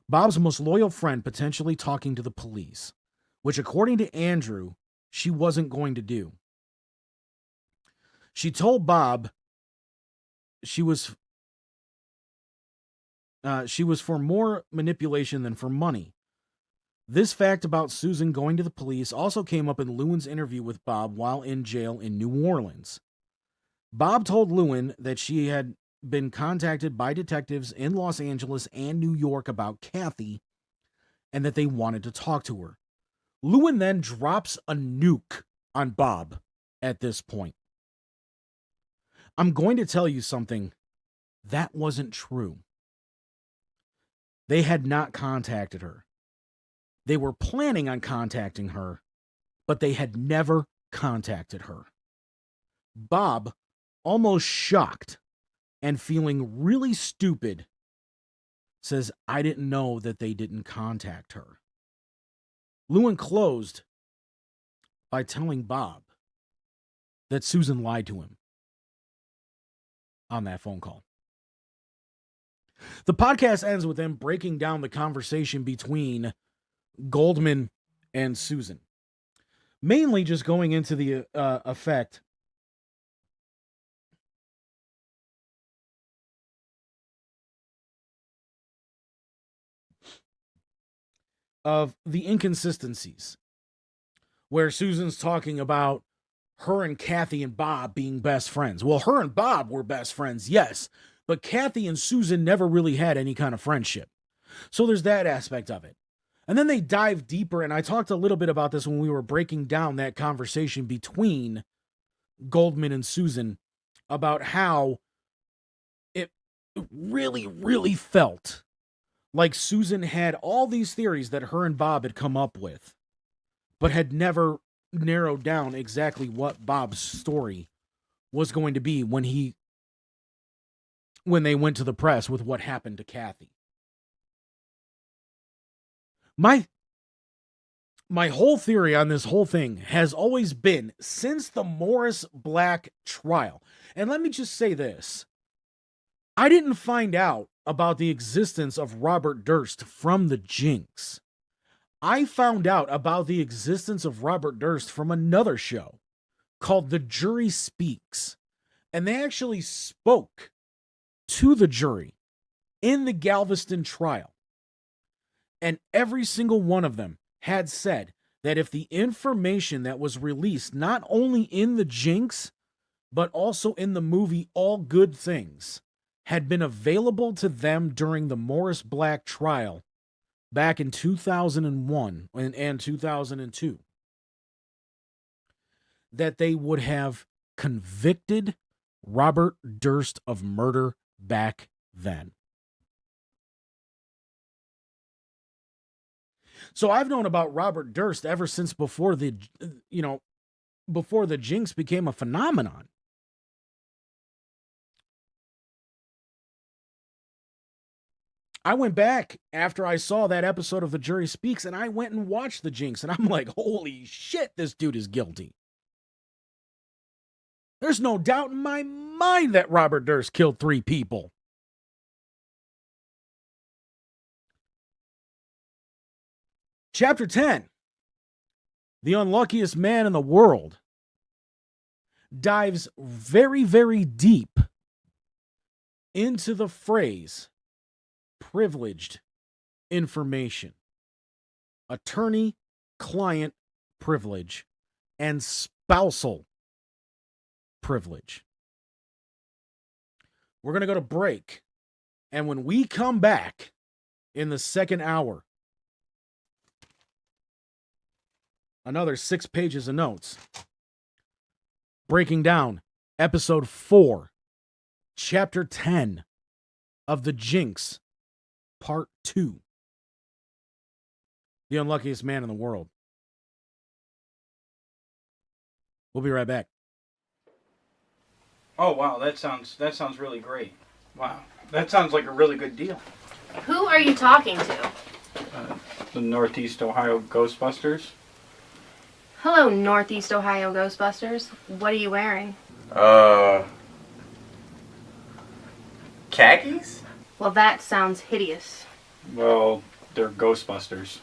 Bob's most loyal friend potentially talking to the police, which according to Andrew, she wasn't going to do. She told Bob she was for more manipulation than for money. This fact about Susan going to the police also came up in Lewin's interview with Bob while in jail in New Orleans. Bob told Lewin that she had been contacted by detectives in Los Angeles and New York about Kathy and that they wanted to talk to her. Lewin then drops a nuke on Bob at this point. I'm going to tell you something. That wasn't true. They had not contacted her. They were planning on contacting her, but they had never contacted her. Bob, almost shocked and feeling really stupid, says, I didn't know that they didn't contact her. Lewin closed by telling Bob that Susan lied to him on that phone call. The podcast ends with them breaking down the conversation between Goldman and Susan. Mainly just going into the effect of the inconsistencies, where Susan's talking about her and Kathy and Bob being best friends. Well, her and Bob were best friends, yes, but Kathy and Susan never really had any kind of friendship. So there's that aspect of it. And then they dive deeper, and I talked a little bit about this when we were breaking down that conversation between Goldman and Susan about how it really, really felt like Susan had all these theories that her and Bob had come up with, but had never narrowed down exactly what Bob's story was going to be when they went to the press with what happened to Kathy. My whole theory on this whole thing has always been since the Morris Black trial. And let me just say this. I didn't find out about the existence of Robert Durst from the Jinx. I found out about the existence of Robert Durst from another show called The Jury Speaks. And they actually spoke to the jury in the Galveston trial. And every single one of them had said that if the information that was released, not only in the Jinx, but also in the movie All Good Things, had been available to them during the Morris Black trial back in 2001 and 2002, that they would have convicted Robert Durst of murder back then. So I've known about Robert Durst ever since before the Jinx became a phenomenon. I went back after I saw that episode of The Jury Speaks, and I went and watched the Jinx, and I'm like, holy shit, this dude is guilty. There's no doubt in my mind that Robert Durst killed 3 people. Chapter 10, The Unluckiest Man in the World, dives very, very deep into the phrase privileged information, attorney-client privilege, and spousal privilege. We're going to go to break, and when we come back in the second hour, another 6 pages of notes, breaking down episode 4, chapter 10 of The Jinx, part 2. The Unluckiest Man in the World. We'll be right back. Oh wow, that sounds really great. Wow, that sounds like a really good deal. Who are you talking to? The Northeast Ohio Ghostbusters. Hello, Northeast Ohio Ghostbusters. What are you wearing? Khakis? Well, that sounds hideous. Well, they're Ghostbusters.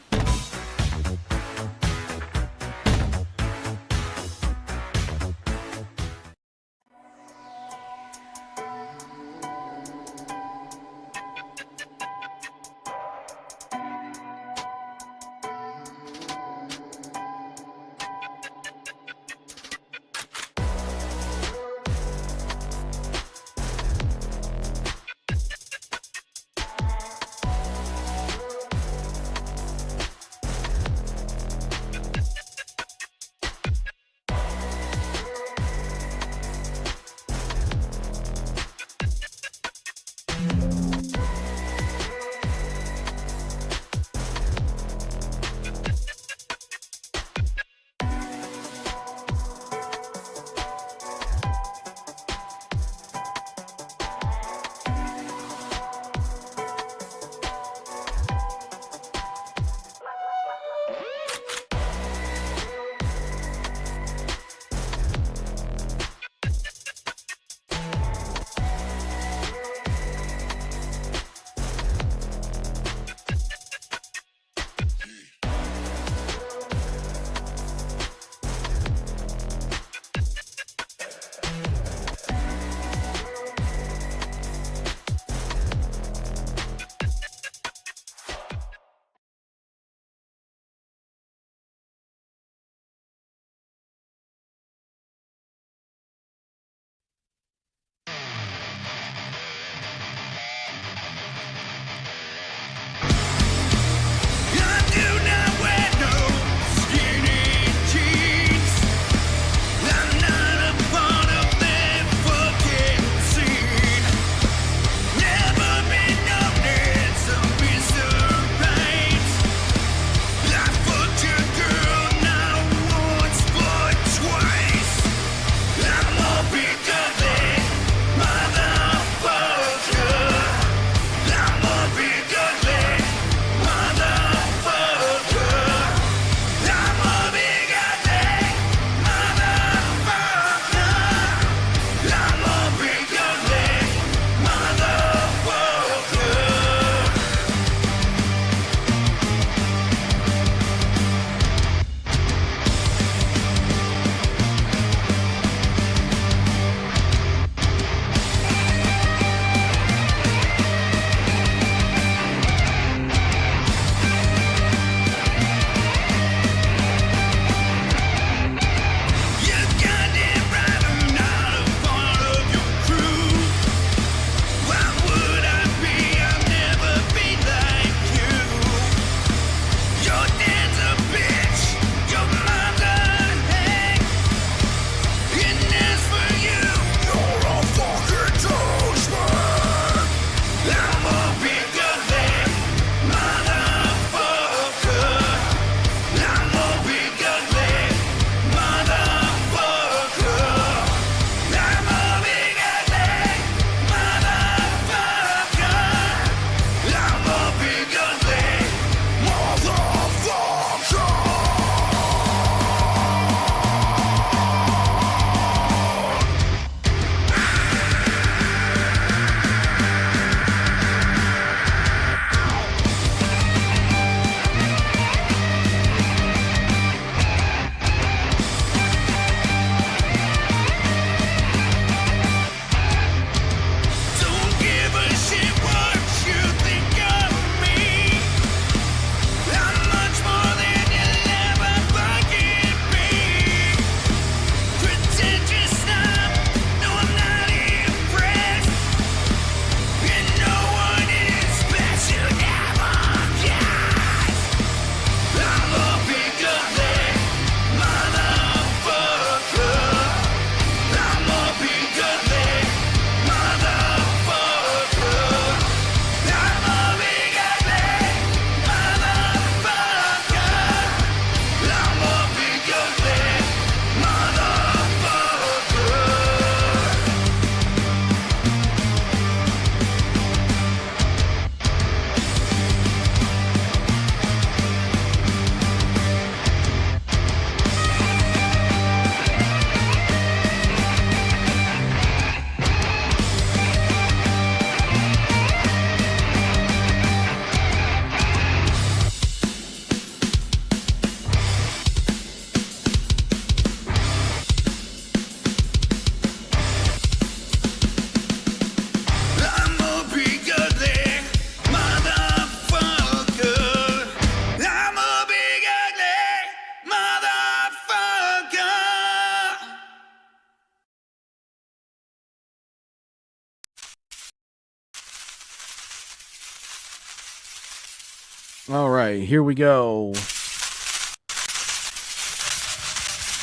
All right, here we go.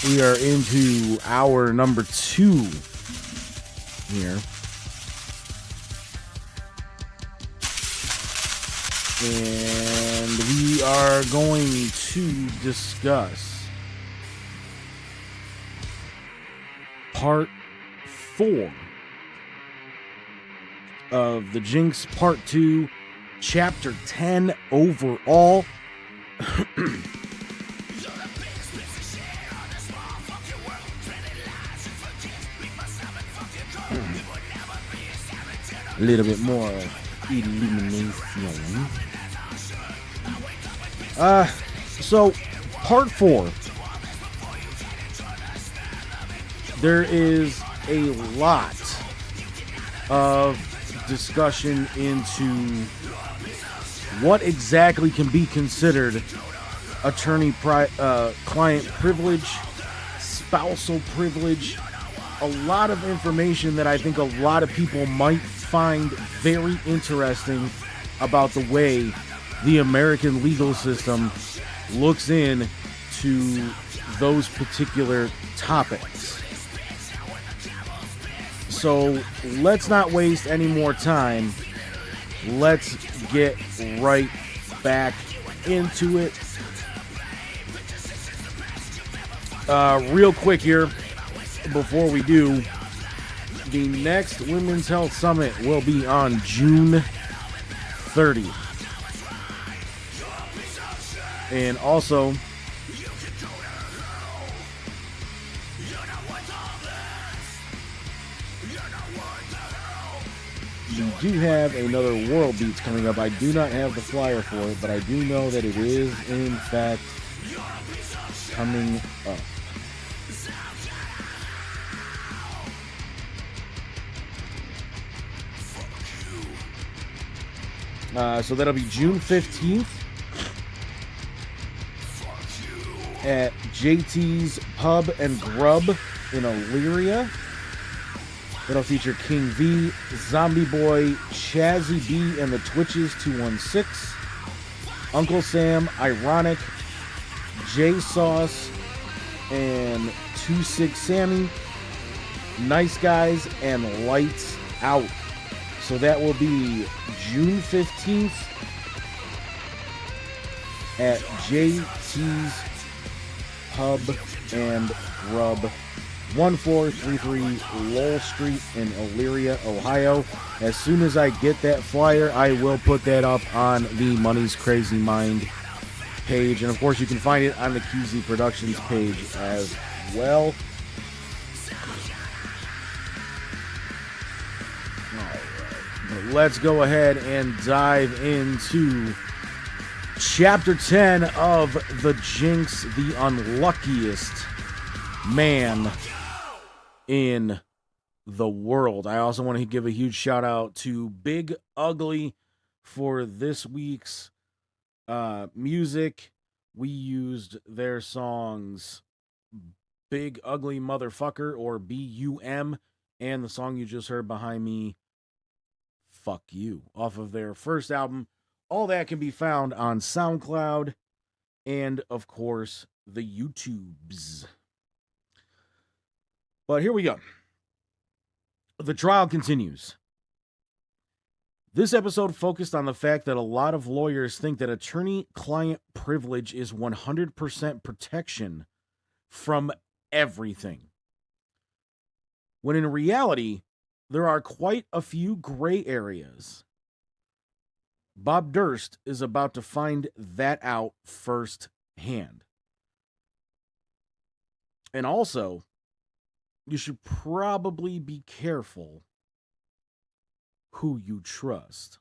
We are into hour number 2 here. And we are going to discuss part 4 of the Jinx Part 2, Chapter 10 overall. A little bit more illumination. So part 4. There is a lot of discussion into what exactly can be considered client privilege, spousal privilege, a lot of information that I think a lot of people might find very interesting about the way the American legal system looks into those particular topics. So let's not waste any more time. Let's get right back into it. Real quick here, before we do, the next Women's Health Summit will be on June 30th. And also, we do have another World Beats coming up. I do not have the flyer for it, but I do know that it is, in fact, coming up. So that'll be June 15th at JT's Pub and Grub in Elyria. It'll feature King V, Zombie Boy, Chazzy B and the Twitches 216, Uncle Sam, Ironic, J Sauce, and 26 Sammy, Nice Guys, and Lights Out. So that will be June 15th at JT's Pub and Grub, 1433 Lowell Street in Elyria, Ohio. As soon as I get that flyer, I will put that up on the Money's Crazy Mind page. And of course, you can find it on the QZ Productions page as well. Let's go ahead and dive into Chapter 10 of the Jinx, the unluckiest man in the world. I also want to give a huge shout out to Big Ugly for this week's music. We used their songs Big Ugly Motherfucker, or BUM, and the song you just heard behind me, Fuck You, off of their first album. All that can be found on SoundCloud and, of course, the YouTubes. But here we go. The trial continues. This episode focused on the fact that a lot of lawyers think that attorney-client privilege is 100% protection from everything, when in reality, there are quite a few gray areas. Bob Durst is about to find that out firsthand. And also, you should probably be careful who you trust.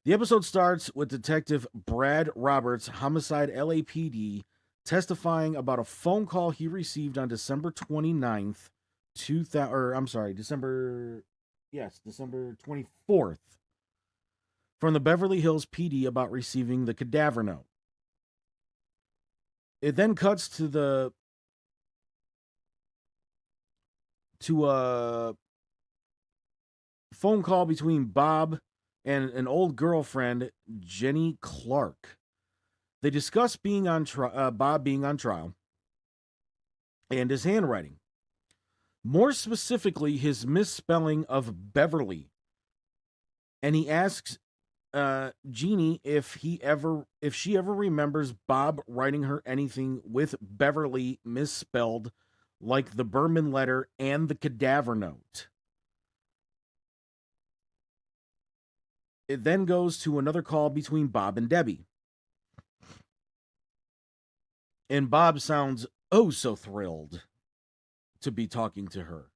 The episode starts with Detective Brad Roberts, Homicide LAPD, testifying about a phone call he received on December 24th, from the Beverly Hills PD about receiving the cadaver note. It then cuts to a phone call between Bob and an old girlfriend, Jenny Clark. They discuss being on Bob being on trial and his handwriting. More specifically, his misspelling of Beverly. And he asks Jeannie if she ever remembers Bob writing her anything with Beverly misspelled, like the Berman letter and the cadaver note. It then goes to another call between Bob and Debbie. And Bob sounds oh so thrilled to be talking to her.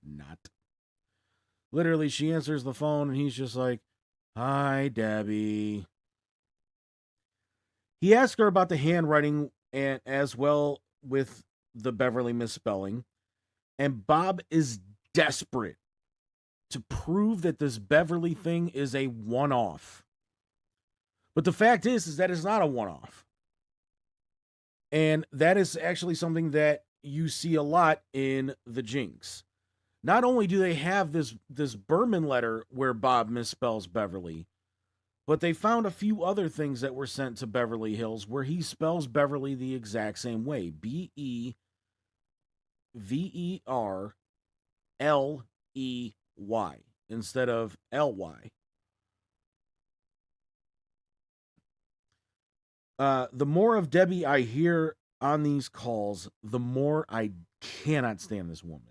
Not. Literally, she answers the phone and he's just like, "Hi, Debbie." He asks her about the handwriting and as well with the Beverly misspelling. And Bob is desperate to prove that this Beverly thing is a one-off. But the fact is that it's not a one-off. And that is actually something that you see a lot in the Jinx. Not only do they have this Berman letter where Bob misspells Beverly, but they found a few other things that were sent to Beverly Hills where he spells Beverly the exact same way. Beverley instead of Ly. The more of Debbie I hear on these calls, the more I cannot stand this woman.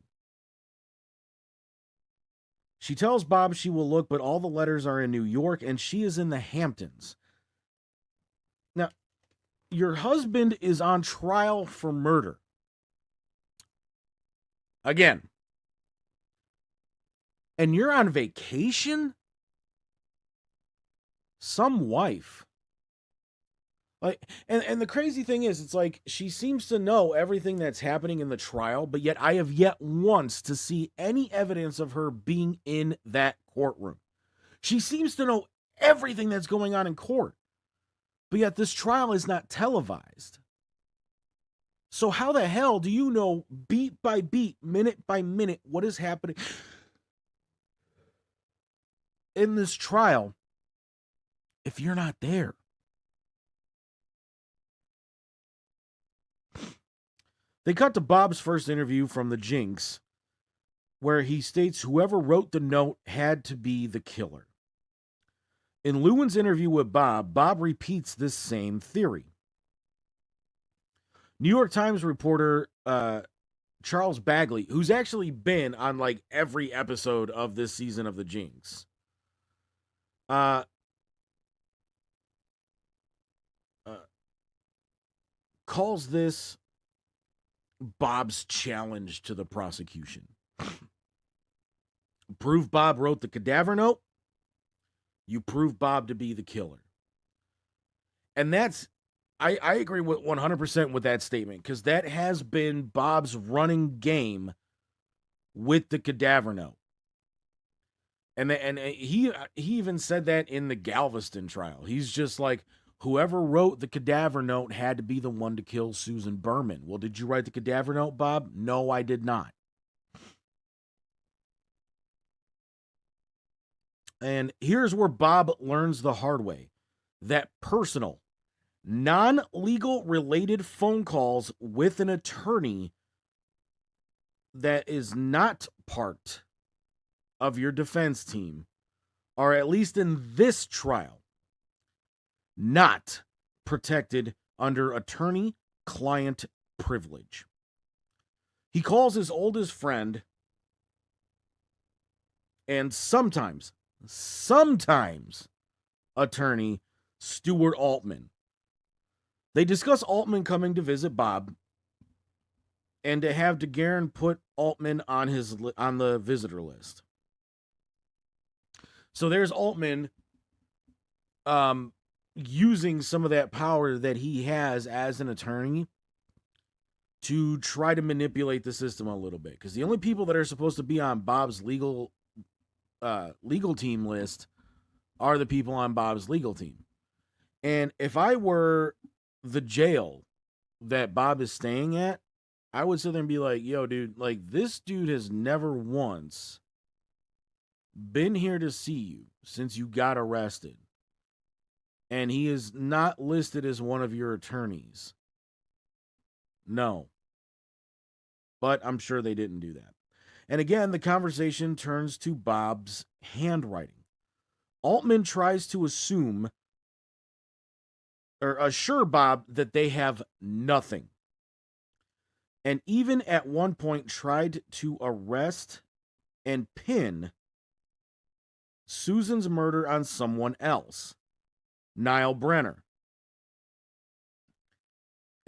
She tells Bob she will look, but all the letters are in New York and she is in the Hamptons. Now, your husband is on trial for murder. Again. And you're on vacation? Some wife. Like, and the crazy thing is, it's like she seems to know everything that's happening in the trial, but yet I have yet once to see any evidence of her being in that courtroom. She seems to know everything that's going on in court, but yet this trial is not televised. So how the hell do you know beat by beat, minute by minute, what is happening in this trial if you're not there? They cut to Bob's first interview from the Jinx, where he states whoever wrote the note had to be the killer. In Lewin's interview with Bob, Bob repeats this same theory. New York Times reporter Charles Bagley, who's actually been on like every episode of this season of the Jinx, calls this Bob's challenge to the prosecution. Prove Bob wrote the cadaver note, you prove Bob to be the killer. And that's, I agree with 100% with that statement, because that has been Bob's running game with the cadaver note. And he even said that in the Galveston trial. He's just like, whoever wrote the cadaver note had to be the one to kill Susan Berman. Well, did you write the cadaver note, Bob? No, I did not. And here's where Bob learns the hard way that personal, non-legal related phone calls with an attorney that is not part of your defense team are, at least in this trial, not protected under attorney-client privilege. He calls his oldest friend and sometimes attorney Stuart Altman. They discuss Altman coming to visit Bob and to have DeGuerin put Altman on the visitor list. So there's Altman using some of that power that he has as an attorney to try to manipulate the system a little bit. Because the only people that are supposed to be on Bob's legal team list are the people on Bob's legal team. And if I were the jail that Bob is staying at, I would sit there and be like, yo, dude, like, this dude has never once been here to see you since you got arrested, and he is not listed as one of your attorneys. No. But I'm sure they didn't do that. And again, the conversation turns to Bob's handwriting. Altman tries to assure Bob that they have nothing. And even at one point tried to arrest and pin Susan's murder on someone else, Niall Brenner.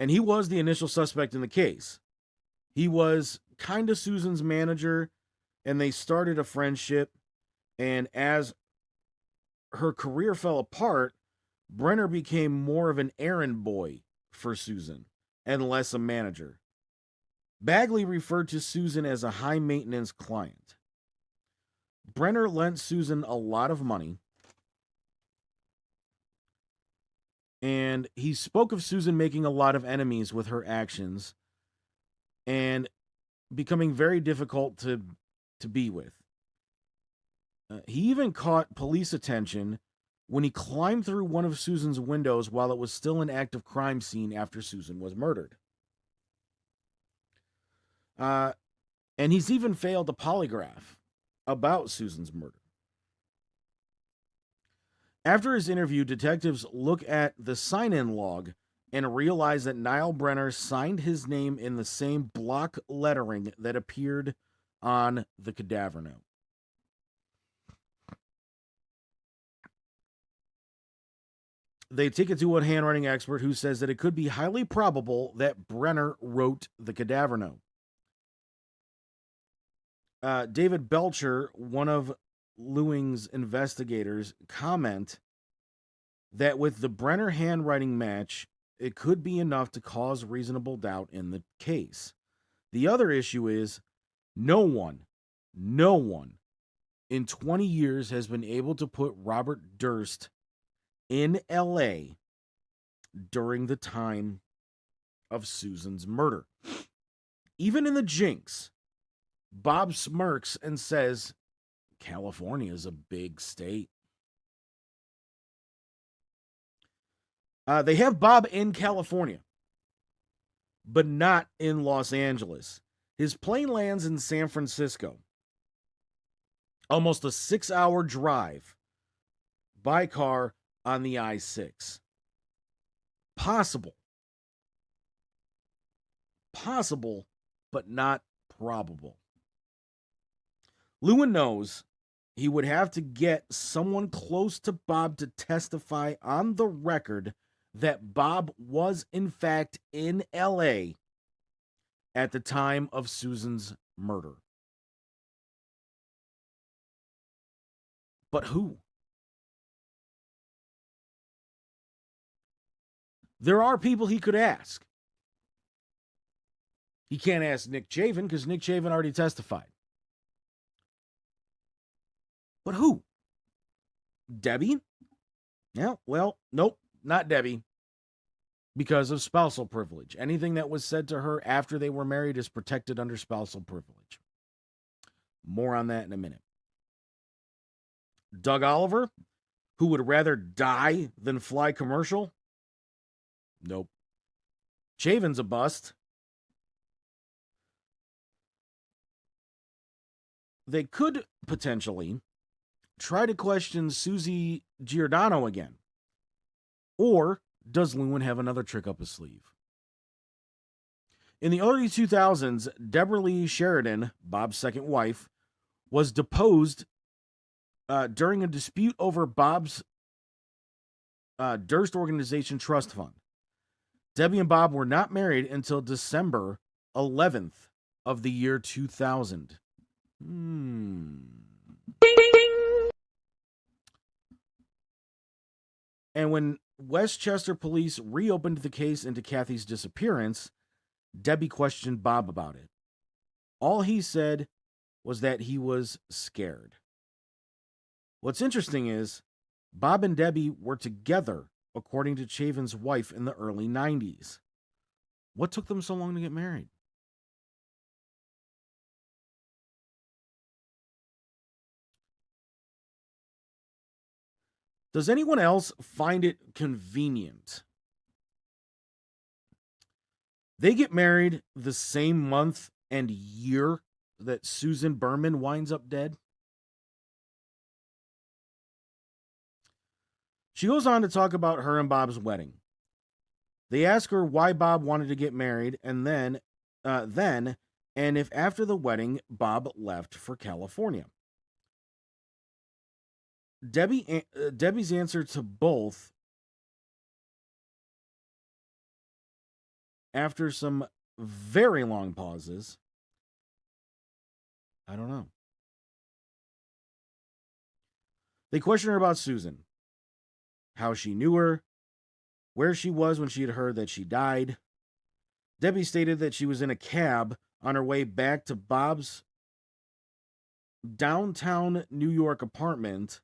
And he was the initial suspect in the case. He was kind of Susan's manager, and they started a friendship. And as her career fell apart, Brenner became more of an errand boy for Susan and less a manager. Bagley referred to Susan as a high-maintenance client. Brenner lent Susan a lot of money, and he spoke of Susan making a lot of enemies with her actions and becoming very difficult to be with. He even caught police attention when he climbed through one of Susan's windows while it was still an active crime scene after Susan was murdered. And he's even failed a polygraph about Susan's murder. After his interview, detectives look at the sign-in log and realize that Niall Brenner signed his name in the same block lettering that appeared on the cadaver note. They take it to a handwriting expert who says that it could be highly probable that Brenner wrote the cadaver note. David Belcher, one of Lewing's investigators, comment that with the Brenner handwriting match, it could be enough to cause reasonable doubt in the case. The other issue is no one in 20 years has been able to put Robert Durst in LA during the time of Susan's murder. Even in the Jinx, Bob smirks and says, California is a big state. They have Bob in California, but not in Los Angeles. His plane lands in San Francisco. Almost a 6-hour drive by car on the I-6. Possible, but not probable. Lewin knows he would have to get someone close to Bob to testify on the record that Bob was in fact in LA at the time of Susan's murder. But who? There are people he could ask. He can't ask Nick Chavin because Nick Chavin already testified. But who? Debbie? Yeah, well, nope, not Debbie. Because of spousal privilege. Anything that was said to her after they were married is protected under spousal privilege. More on that in a minute. Doug Oliver, who would rather die than fly commercial? Nope. Chavin's a bust. They could potentially try to question Susie Giordano again. Or does Lewin have another trick up his sleeve? In the early 2000s, Deborah Lee Sheridan, Bob's second wife, was deposed during a dispute over Bob's Durst Organization Trust Fund. Debbie and Bob were not married until December 11th of the year 2000. And when Westchester police reopened the case into Kathy's disappearance, Debbie questioned Bob about it. All he said was that he was scared. What's interesting is, Bob and Debbie were together, according to Chavin's wife, in the early 90s. What took them so long to get married? Does anyone else find it convenient? They get married the same month and year that Susan Berman winds up dead. She goes on to talk about her and Bob's wedding. They ask her why Bob wanted to get married, and then, and if after the wedding Bob left for California. Debbie's answer to both, after some very long pauses, I don't know. They question her about Susan, how she knew her, where she was when she had heard that she died. Debbie stated that she was in a cab on her way back to Bob's downtown New York apartment.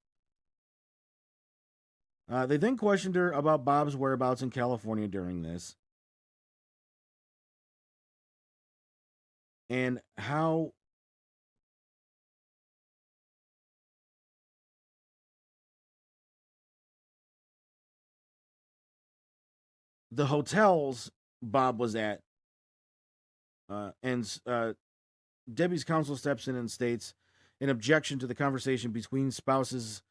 They then questioned her about Bob's whereabouts in California during this, and how the hotels Bob was at, and Debbie's counsel steps in and states an objection to the conversation between spouses,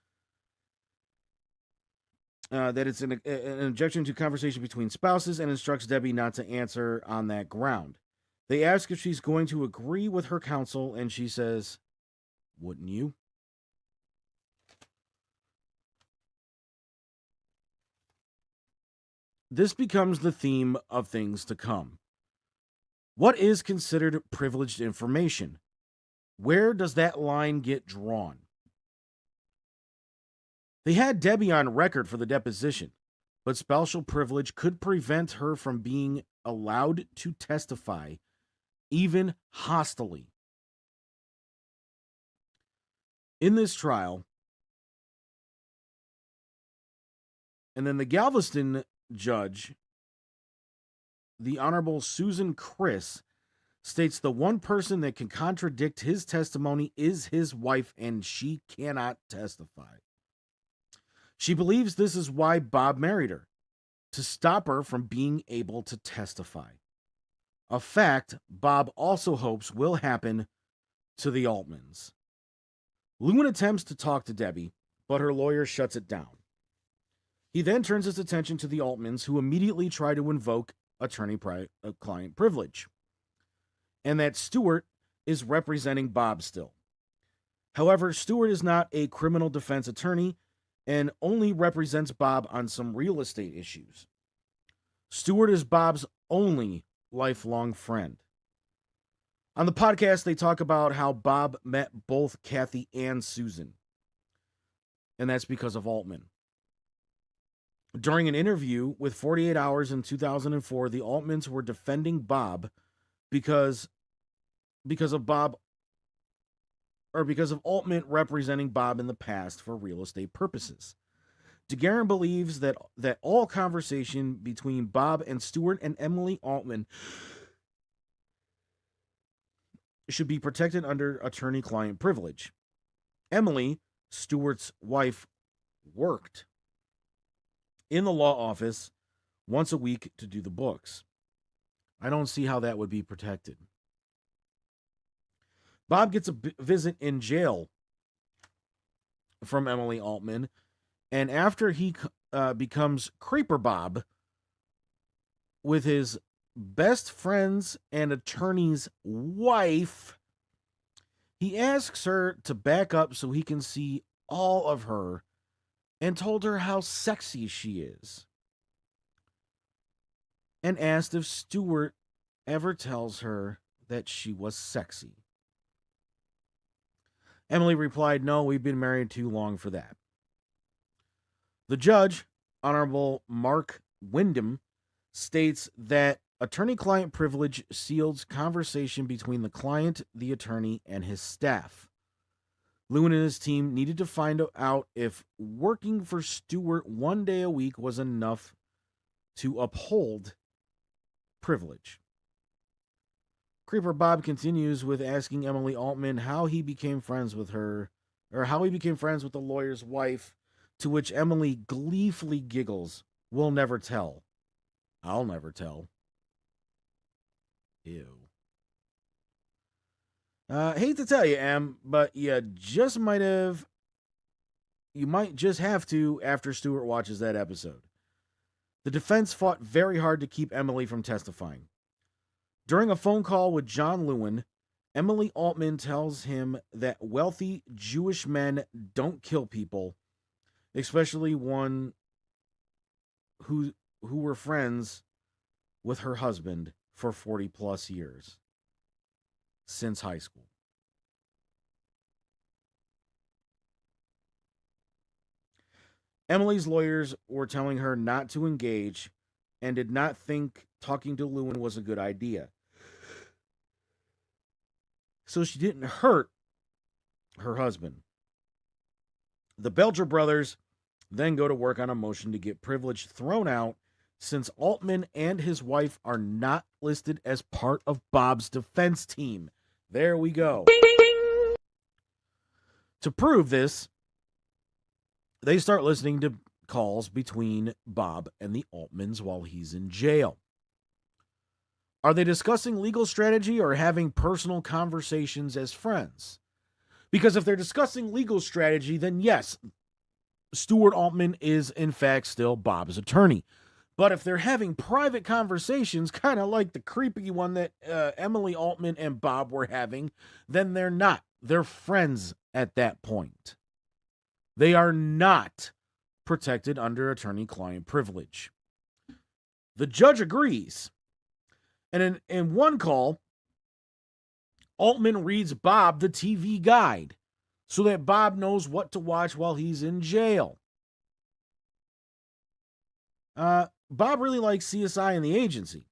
that it's an objection to conversation between spouses, and instructs Debbie not to answer on that ground. They ask if she's going to agree with her counsel, and she says, "Wouldn't you?" This becomes the theme of things to come. What is considered privileged information? Where does that line get drawn? They had Debbie on record for the deposition, but spousal privilege could prevent her from being allowed to testify, even hostilely. In this trial, and then the Galveston judge, the Honorable Susan Chris, states the one person that can contradict his testimony is his wife, and she cannot testify. She believes this is why Bob married her, to stop her from being able to testify. A fact Bob also hopes will happen to the Altmans. Lewin attempts to talk to Debbie, but her lawyer shuts it down. He then turns his attention to the Altmans, who immediately try to invoke attorney-client privilege, and that Stewart is representing Bob still. However, Stewart is not a criminal defense attorney and only represents Bob on some real estate issues. Stewart is Bob's only lifelong friend. On the podcast, they talk about how Bob met both Kathy and Susan, and that's because of Altman. During an interview with 48 Hours in 2004, the Altmans were defending Bob because of Altman representing Bob in the past for real estate purposes. DeGuerin believes that all conversation between Bob and Stewart and Emily Altman should be protected under attorney-client privilege. Emily, Stewart's wife, worked in the law office once a week to do the books. I don't see how that would be protected. Bob gets a visit in jail from Emily Altman, and after he becomes Creeper Bob with his best friend's and attorney's wife, he asks her to back up so he can see all of her, and told her how sexy she is, and asked if Stewart ever tells her that she was sexy. Emily replied, "No, we've been married too long for that." The judge, Honorable Mark Wyndham, states that attorney-client privilege seals conversation between the client, the attorney, and his staff. Lewin and his team needed to find out if working for Stewart one day a week was enough to uphold privilege. Creeper Bob continues with asking Emily Altman how he became friends with her, or how he became friends with the lawyer's wife To which Emily gleefully giggles, "We'll never tell. I'll never tell." Ew. Hate to tell you, Em, but you might just have to after Stewart watches that episode. The defense fought very hard to keep Emily from testifying. During a phone call with John Lewin, Emily Altman tells him that wealthy Jewish men don't kill people, especially one who were friends with her husband for 40 plus years since high school. Emily's lawyers were telling her not to engage and did not think talking to Lewin was a good idea. So she didn't hurt her husband. The Belcher brothers then go to work on a motion to get privilege thrown out since Altman and his wife are not listed as part of Bob's defense team. There we go. To prove this, they start listening to calls between Bob and the Altmans while he's in jail. Are they discussing legal strategy or having personal conversations as friends? Because if they're discussing legal strategy, then yes, Stuart Altman is in fact still Bob's attorney. But if they're having private conversations, kind of like the creepy one that Emily Altman and Bob were having, then they're not. They're friends at that point. They are not protected under attorney-client privilege. The judge agrees. And in one call, Altman reads Bob the TV guide so that Bob knows what to watch while he's in jail. Bob really likes CSI and The Agency,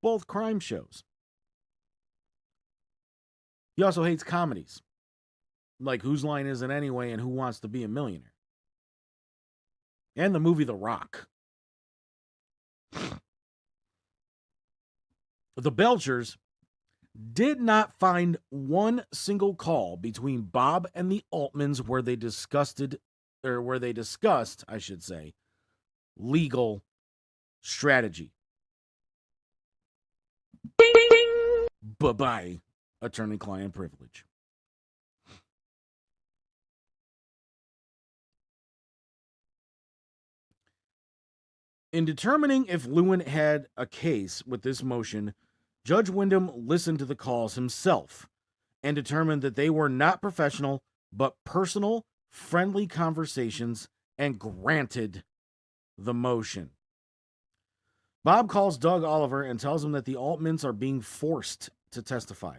both crime shows. He also hates comedies, like Whose Line Is It Anyway and Who Wants to Be a Millionaire, and the movie The Rock. The Belchers did not find one single call between Bob and the Altmans where they discussed, I should say, legal strategy. Bye-bye, attorney-client privilege. In determining if Lewin had a case with this motion, Judge Wyndham listened to the calls himself and determined that they were not professional, but personal, friendly conversations, and granted the motion. Bob calls Doug Oliver and tells him that the Altmans are being forced to testify.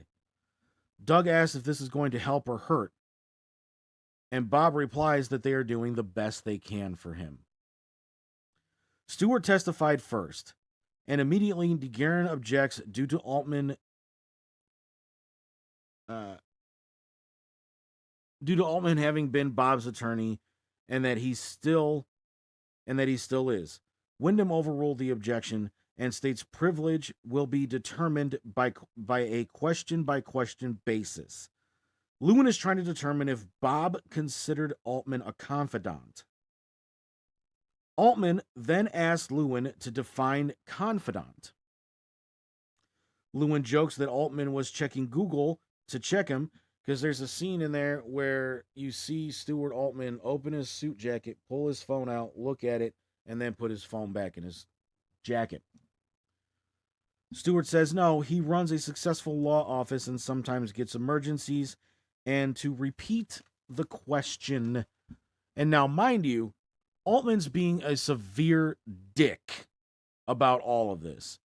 Doug asks if this is going to help or hurt, and Bob replies that they are doing the best they can for him. Stewart testified first, and immediately DeGuerin objects due to Altman having been Bob's attorney and that he still is. Wyndham overruled the objection and states privilege will be determined by a question-by-question basis. Lewin is trying to determine if Bob considered Altman a confidant. Altman then asked Lewin to define confidant. Lewin jokes that Altman was checking Google to check him because there's a scene in there where you see Stuart Altman open his suit jacket, pull his phone out, look at it, and then put his phone back in his jacket. Stewart says no, he runs a successful law office and sometimes gets emergencies, and to repeat the question. And now, mind you, Altman's being a severe dick about all of this.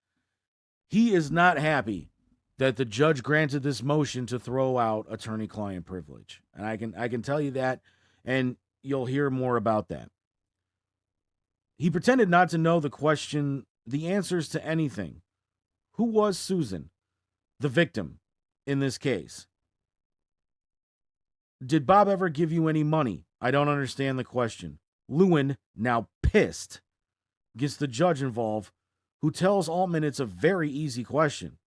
He is not happy that the judge granted this motion to throw out attorney-client privilege. And I can tell you that, and you'll hear more about that. He pretended not to know the answers to anything. Who was Susan, the victim, in this case? Did Bob ever give you any money? I don't understand the question. Lewin, now pissed, gets the judge involved, who tells Altman it's a very easy question.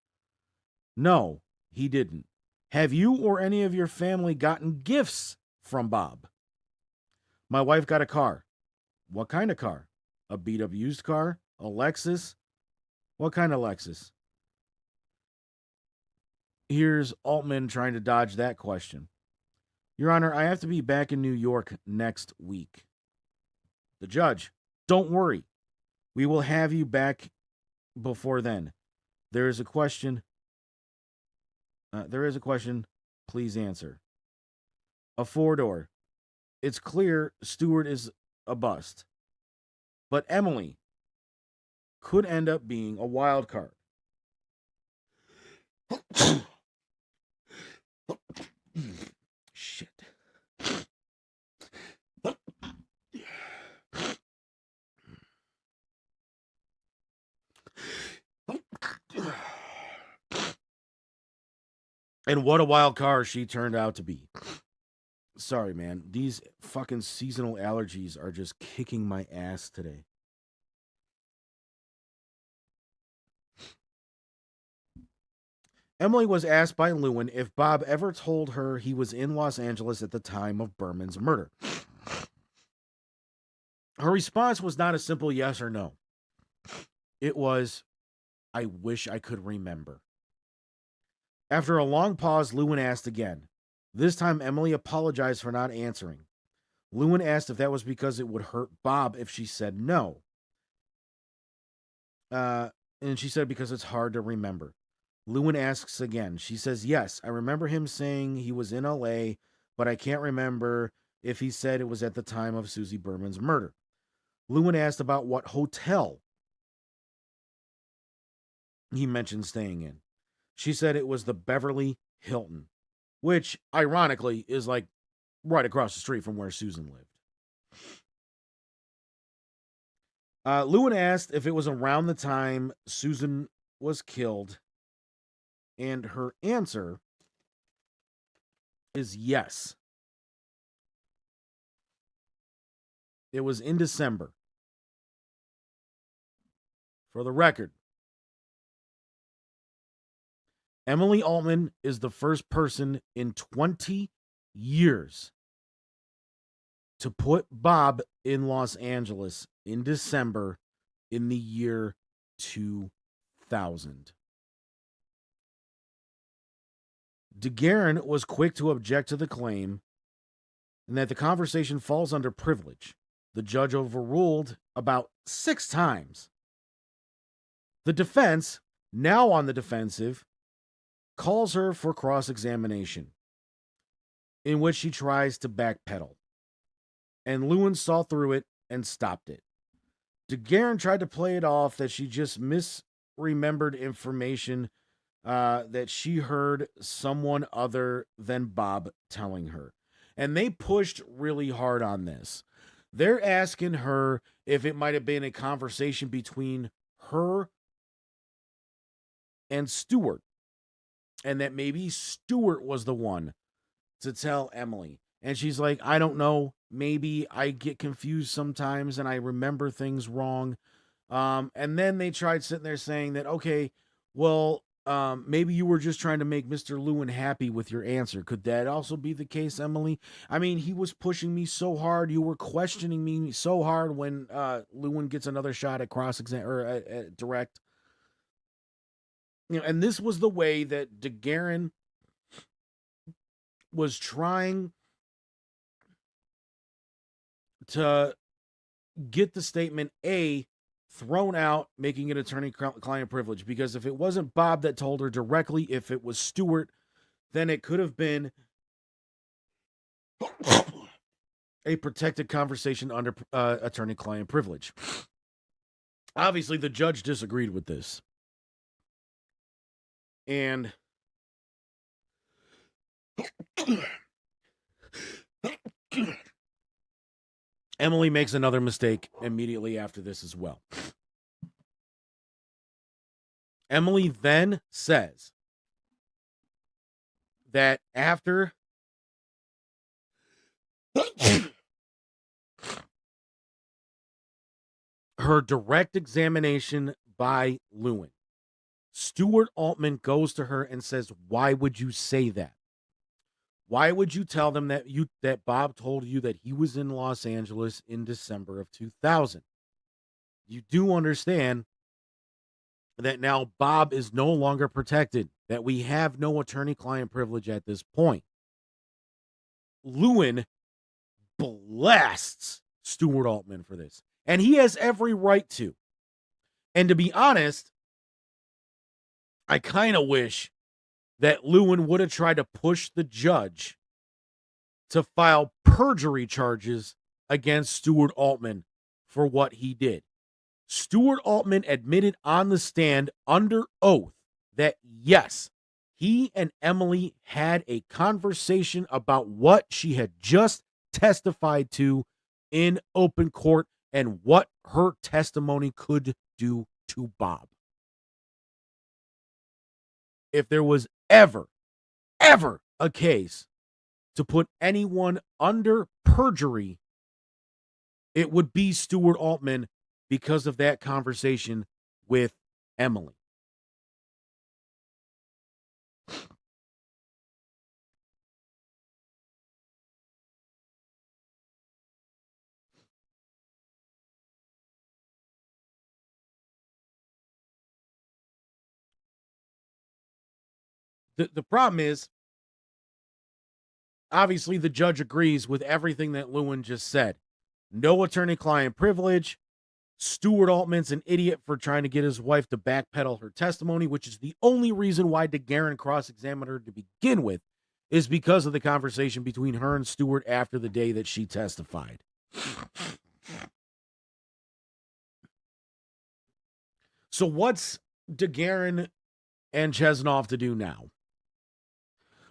No, he didn't. Have you or any of your family gotten gifts from Bob? My wife got a car. What kind of car? A beat up used car? A Lexus? What kind of Lexus? Here's Altman trying to dodge that question. Your Honor, I have to be back in New York next week. The judge, don't worry. We will have you back before then. There is a question. Please answer. A four-door. It's clear Stewart is a bust. But Emily could end up being a wild card. Shit. And what a wild card she turned out to be. Sorry, man. These fucking seasonal allergies are just kicking my ass today. Emily was asked by Lewin if Bob ever told her he was in Los Angeles at the time of Berman's murder. Her response was not a simple yes or no. It was, I wish I could remember. After a long pause, Lewin asked again. This time, Emily apologized for not answering. Lewin asked if that was because it would hurt Bob if she said no. And she said because it's hard to remember. Lewin asks again. She says, yes, I remember him saying he was in L.A., but I can't remember if he said it was at the time of Susie Berman's murder. Lewin asked about what hotel he mentioned staying in. She said it was the Beverly Hilton, which, ironically, is like right across the street from where Susan lived. Lewin asked if it was around the time Susan was killed, and her answer is yes. It was in December. For the record, Emily Altman is the first person in 20 years to put Bob in Los Angeles in December in the year 2000. DeGuerin was quick to object to the claim and that the conversation falls under privilege. The judge overruled about 6 times. The defense, now on the defensive, calls her for cross-examination, in which she tries to backpedal. And Lewin saw through it and stopped it. DeGuerin tried to play it off that she just misremembered information that she heard someone other than Bob telling her. And they pushed really hard on this. They're asking her if it might have been a conversation between her and Stewart, and that maybe Stewart was the one to tell Emily. And she's like, I don't know. Maybe I get confused sometimes and I remember things wrong. And then they tried sitting there saying that, okay, well, maybe you were just trying to make Mr. Lewin happy with your answer. Could that also be the case, Emily? I mean, he was pushing me so hard. You were questioning me so hard when Lewin gets another shot at cross-exam or at direct. You know, and this was the way that DeGuerin was trying to get the statement A thrown out, making it attorney-client privilege. Because if it wasn't Bob that told her directly, if it was Stewart, then it could have been a protected conversation under attorney-client privilege. Obviously, the judge disagreed with this. And Emily makes another mistake immediately after this as well. Emily then says that after her direct examination by Lewin, Stuart Altman goes to her and says, why would you say that? Why would you tell them that Bob told you that he was in Los Angeles in December of 2000? You do understand that now Bob is no longer protected, that we have no attorney-client privilege at this point. Lewin blasts Stuart Altman for this, and he has every right to. And to be honest, I kind of wish that Lewin would have tried to push the judge to file perjury charges against Stuart Altman for what he did. Stuart Altman admitted on the stand under oath that, yes, he and Emily had a conversation about what she had just testified to in open court and what her testimony could do to Bob. If there was ever a case to put anyone under perjury, it would be Stuart Altman because of that conversation with Emily. The problem is, obviously, the judge agrees with everything that Lewin just said. No attorney-client privilege. Stuart Altman's an idiot for trying to get his wife to backpedal her testimony, which is the only reason why DeGuerin cross-examined her to begin with, is because of the conversation between her and Stuart after the day that she testified. So what's DeGuerin and Chesnoff to do now?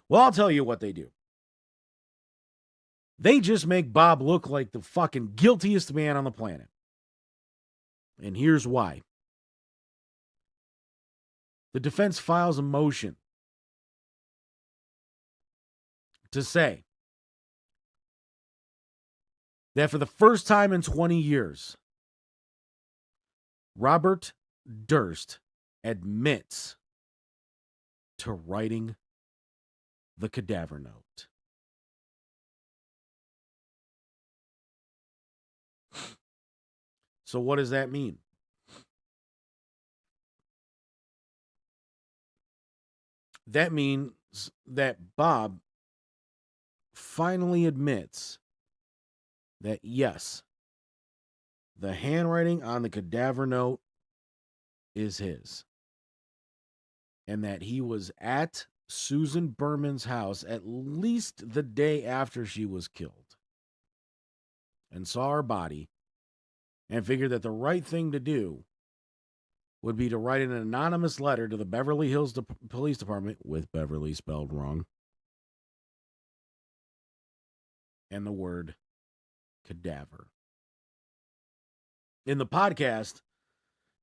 Well, I'll tell you what they do. They just make Bob look like the fucking guiltiest man on the planet. And here's why. The defense files a motion to say that for the first time in 20 years, Robert Durst admits to writing the cadaver note. So what does that mean? That means that Bob finally admits that, yes, the handwriting on the cadaver note is his. And that he was at Susan Berman's house at least the day after she was killed and saw her body and figured that the right thing to do would be to write an anonymous letter to the Beverly Hills Police Department, with Beverly spelled wrong, and the word cadaver. In the podcast,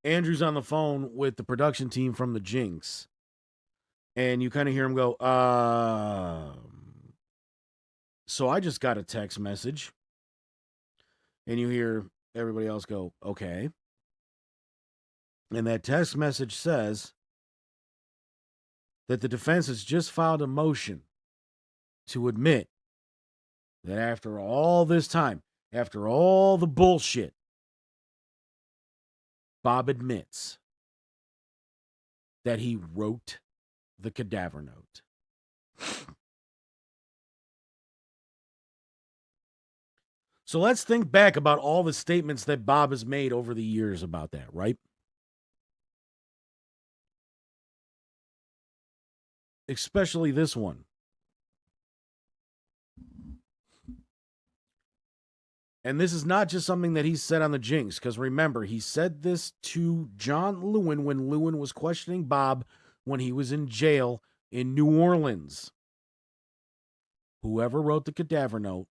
Andrew's on the phone with the production team from the Jinx, and you kind of hear him go, so I just got a text message. And you hear everybody else go, okay. And that text message says that the defense has just filed a motion to admit that after all this time, after all the bullshit, Bob admits that he wrote the cadaver note. So let's think back about all the statements that Bob has made over the years about that, right? Especially this one. And this is not just something that he said on the Jinx, because remember, he said this to John Lewin when Lewin was questioning Bob when he was in jail in New Orleans. Whoever wrote the cadaver note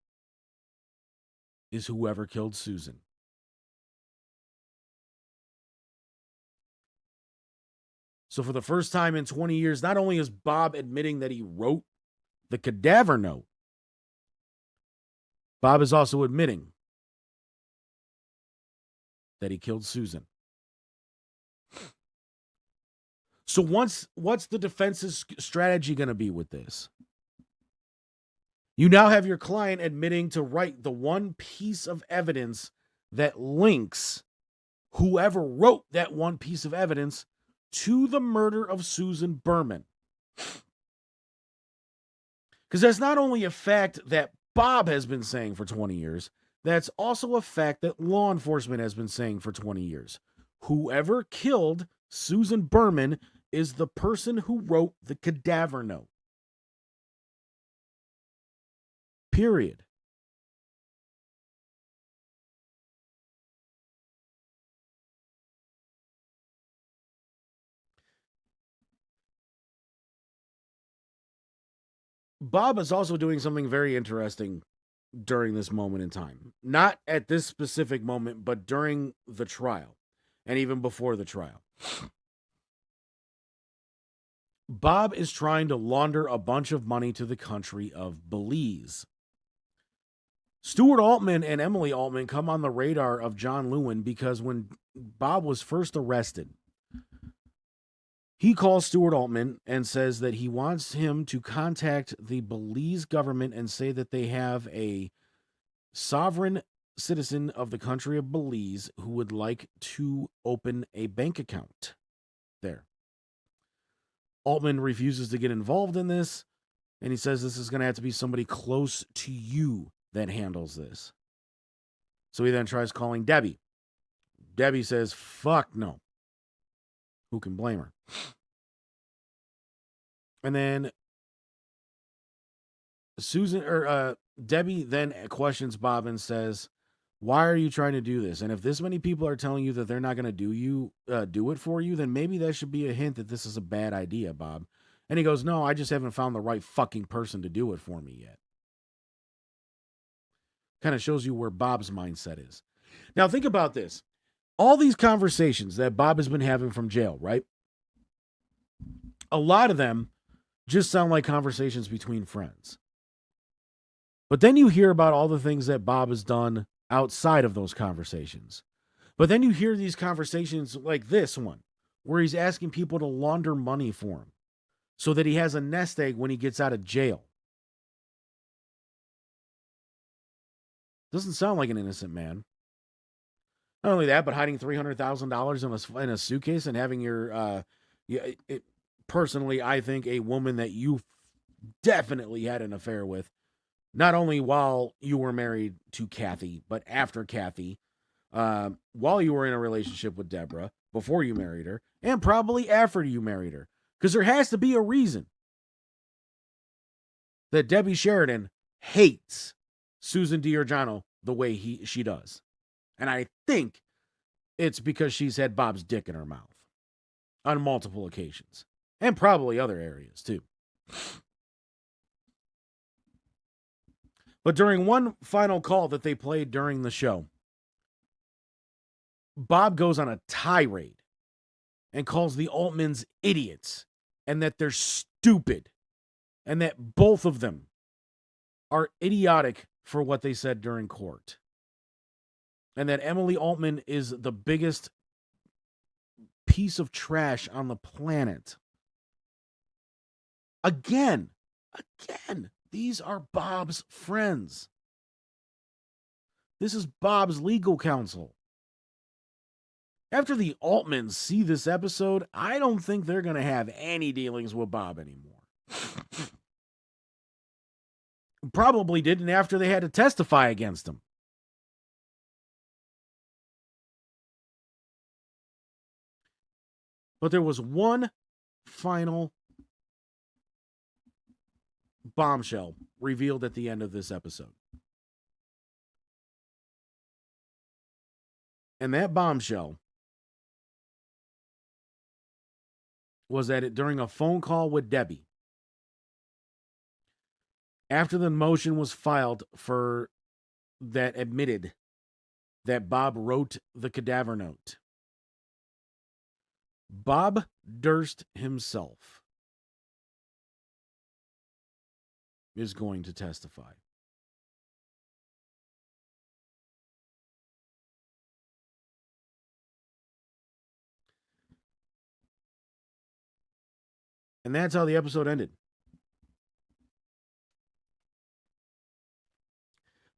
is whoever killed Susan. So for the first time in 20 years, not only is Bob admitting that he wrote the cadaver note, Bob is also admitting that he killed Susan. So what's the defense's strategy going to be with this? You now have your client admitting to write the one piece of evidence that links whoever wrote that one piece of evidence to the murder of Susan Berman. Because that's not only a fact that Bob has been saying for 20 years, that's also a fact that law enforcement has been saying for 20 years. Whoever killed Susan Berman is the person who wrote the cadaver note. Period. Bob is also doing something very interesting during this moment in time. Not at this specific moment, but during the trial and even before the trial. Bob is trying to launder a bunch of money to the country of Belize. Stuart Altman and Emily Altman come on the radar of John Lewin because when Bob was first arrested, he calls Stuart Altman and says that he wants him to contact the Belize government and say that they have a sovereign citizen of the country of Belize who would like to open a bank account there. Altman refuses to get involved in this, and he says this is going to have to be somebody close to you that handles this. So he then tries calling Debbie. Debbie says, fuck no. Who can blame her? And then Debbie then questions Bob and says, why are you trying to do this? And if this many people are telling you that they're not going to do it for you, then maybe that should be a hint that this is a bad idea, Bob. And he goes, no, I just haven't found the right fucking person to do it for me yet. Kind of shows you where Bob's mindset is. Now think about this. All these conversations that Bob has been having from jail, right? A lot of them just sound like conversations between friends. But then you hear about all the things that Bob has done outside of those conversations. But then you hear these conversations like this one, where he's asking people to launder money for him so that he has a nest egg when he gets out of jail. Doesn't sound like an innocent man. Not only that, but hiding $300,000 in a suitcase and having your, personally, I think a woman that you definitely had an affair with, not only while you were married to Kathy, but after Kathy, while you were in a relationship with Deborah, before you married her, and probably after you married her. Because there has to be a reason that Debbie Sheridan hates Susan DiGiorgiano the way she does. And I think it's because she's had Bob's dick in her mouth on multiple occasions. And probably other areas, too. But during one final call that they played during the show, Bob goes on a tirade and calls the Altmans idiots and that they're stupid and that both of them are idiotic for what they said during court. And that Emily Altman is the biggest piece of trash on the planet. Again, these are Bob's friends. This is Bob's legal counsel. After the Altmans see this episode, I don't think they're going to have any dealings with Bob anymore. Probably didn't after they had to testify against him. But there was one final bombshell revealed at the end of this episode. And that bombshell was that during a phone call with Debbie, after the motion was filed for that admitted that Bob wrote the cadaver note, Bob Durst himself is going to testify. And that's how the episode ended.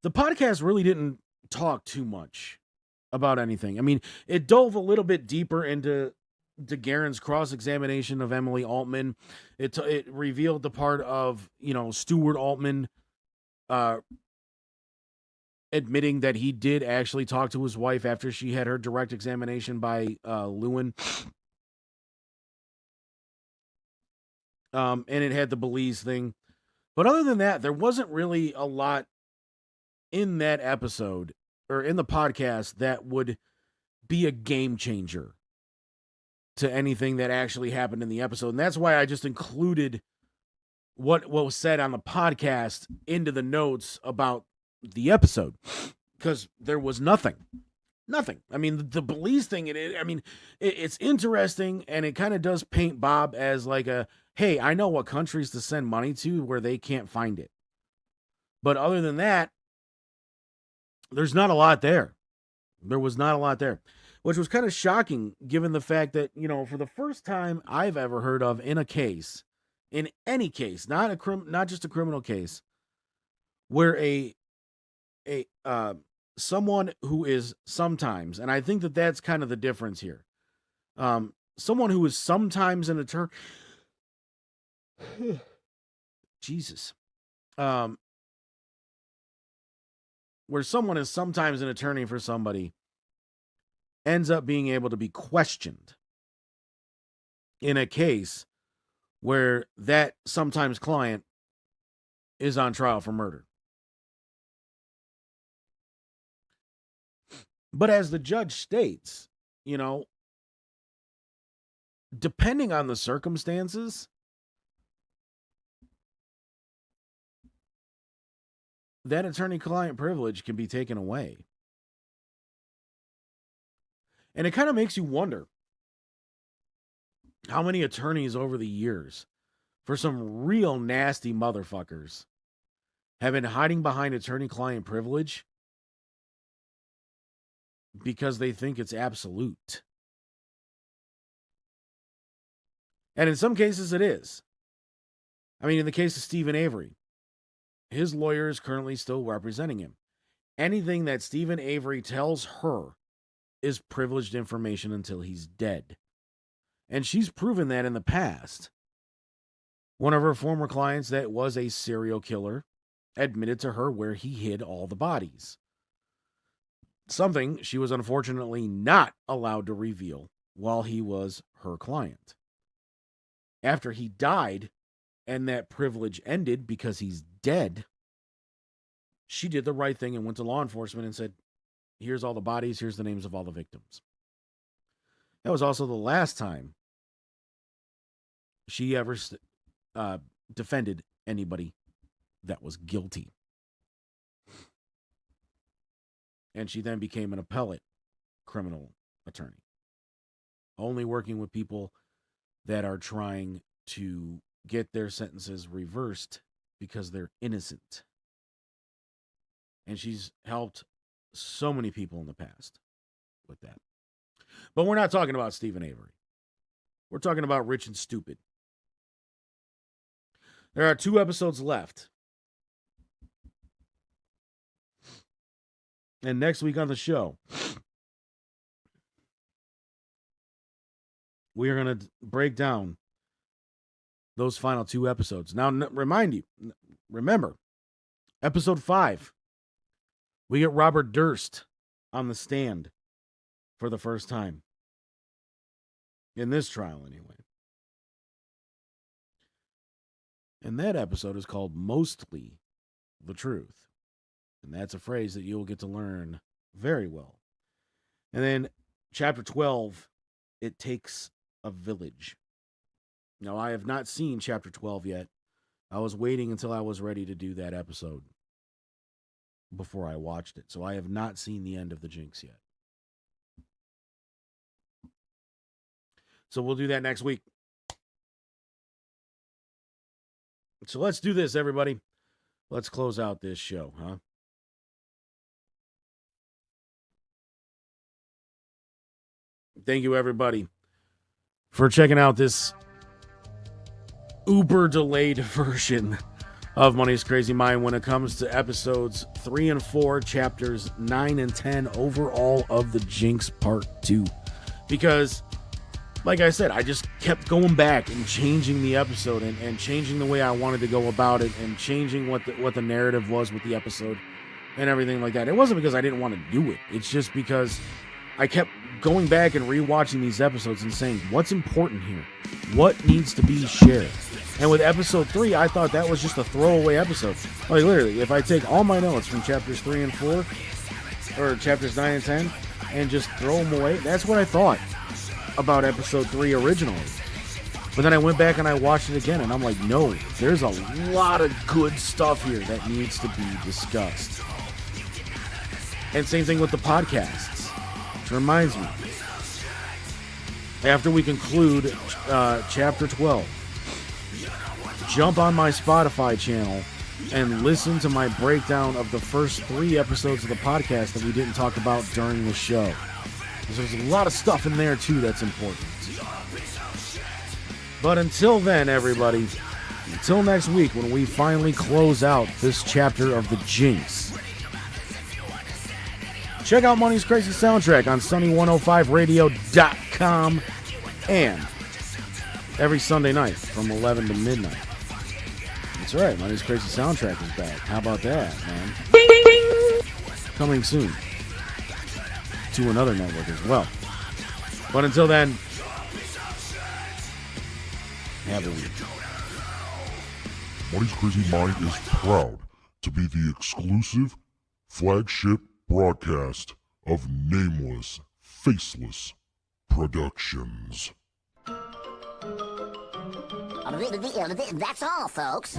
the podcast really didn't talk too much about anything. I mean, it dove a little bit deeper into DeGaren's cross-examination of Emily Altman. It revealed the part of, Stuart Altman admitting that he did actually talk to his wife after she had her direct examination by Lewin. And it had the Belize thing. But other than that, there wasn't really a lot in that episode or in the podcast that would be a game changer to anything that actually happened in the episode. And that's why I just included what was said on the podcast into the notes about the episode, because there was nothing. I mean, the Belize thing, it's interesting, and it kind of does paint Bob as like a, hey, I know what countries to send money to where they can't find it. But other than that, there's not a lot there. There was not a lot there, which was kind of shocking given the fact that, for the first time I've ever heard of in any case, not just a criminal case, where someone who is sometimes, and I think that that's kind of the difference here. Someone who is sometimes an attorney, Jesus, where someone is sometimes an attorney for somebody ends up being able to be questioned in a case where that sometimes client is on trial for murder. But as the judge states, depending on the circumstances, that attorney-client privilege can be taken away. And it kind of makes you wonder how many attorneys over the years, for some real nasty motherfuckers, have been hiding behind attorney-client privilege because they think it's absolute. And in some cases it is. I mean, in the case of Stephen Avery, his lawyer is currently still representing him. Anything that Stephen Avery tells her is privileged information until he's dead. And she's proven that in the past. One of her former clients that was a serial killer admitted to her where he hid all the bodies. Something she was unfortunately not allowed to reveal while he was her client. After he died, and that privilege ended because he's dead, she did the right thing and went to law enforcement and said, here's all the bodies, here's the names of all the victims. That was also the last time she ever defended anybody that was guilty. And she then became an appellate criminal attorney, only working with people that are trying to get their sentences reversed because they're innocent. And she's helped so many people in the past with that. But we're not talking about Stephen Avery. We're talking about Rich and Stupid. There are 2 episodes left. And next week on the show, we are going to break down those final 2 episodes. Now, remember, episode 5, we get Robert Durst on the stand for the first time. In this trial, anyway. And that episode is called Mostly the Truth. And that's a phrase that you'll get to learn very well. And then chapter 12, It Takes a Village. Now, I have not seen chapter 12 yet. I was waiting until I was ready to do that episode before I watched it. So I have not seen the end of the Jinx yet. So we'll do that next week. So let's do this, everybody. Let's close out this show, huh? Thank you, everybody, for checking out this uber delayed version of Money's Crazy Mind when it comes to episodes 3 and 4, chapters 9 and 10, overall of the Jinx Part 2. Because, like I said, I just kept going back and changing the episode and changing the way I wanted to go about it and changing what the narrative was with the episode and everything like that. It wasn't because I didn't want to do it. It's just because I kept going back and rewatching these episodes and saying, what's important here? What needs to be shared? And with episode 3, I thought that was just a throwaway episode. Like, literally, if I take all my notes from chapters 3 and 4, or chapters 9 and 10, and just throw them away, that's what I thought about episode 3 originally. But then I went back and I watched it again, and I'm like, no, there's a lot of good stuff here that needs to be discussed. And same thing with the podcasts, which reminds me, after we conclude chapter 12, jump on my Spotify channel and listen to my breakdown of the first 3 episodes of the podcast that we didn't talk about during the show. There's a lot of stuff in there too that's important. But until then, everybody, until next week when we finally close out this chapter of the Jinx, check out Money's Crazy Soundtrack on Sunny105radio.com and every Sunday night from 11 to midnight. That's right, Money's Crazy Soundtrack is back. How about that, man? Coming soon to another network as well. But until then, have a week. Money's Crazy Mind is proud to be the exclusive flagship broadcast of Nameless, Faceless Productions. That's all, folks.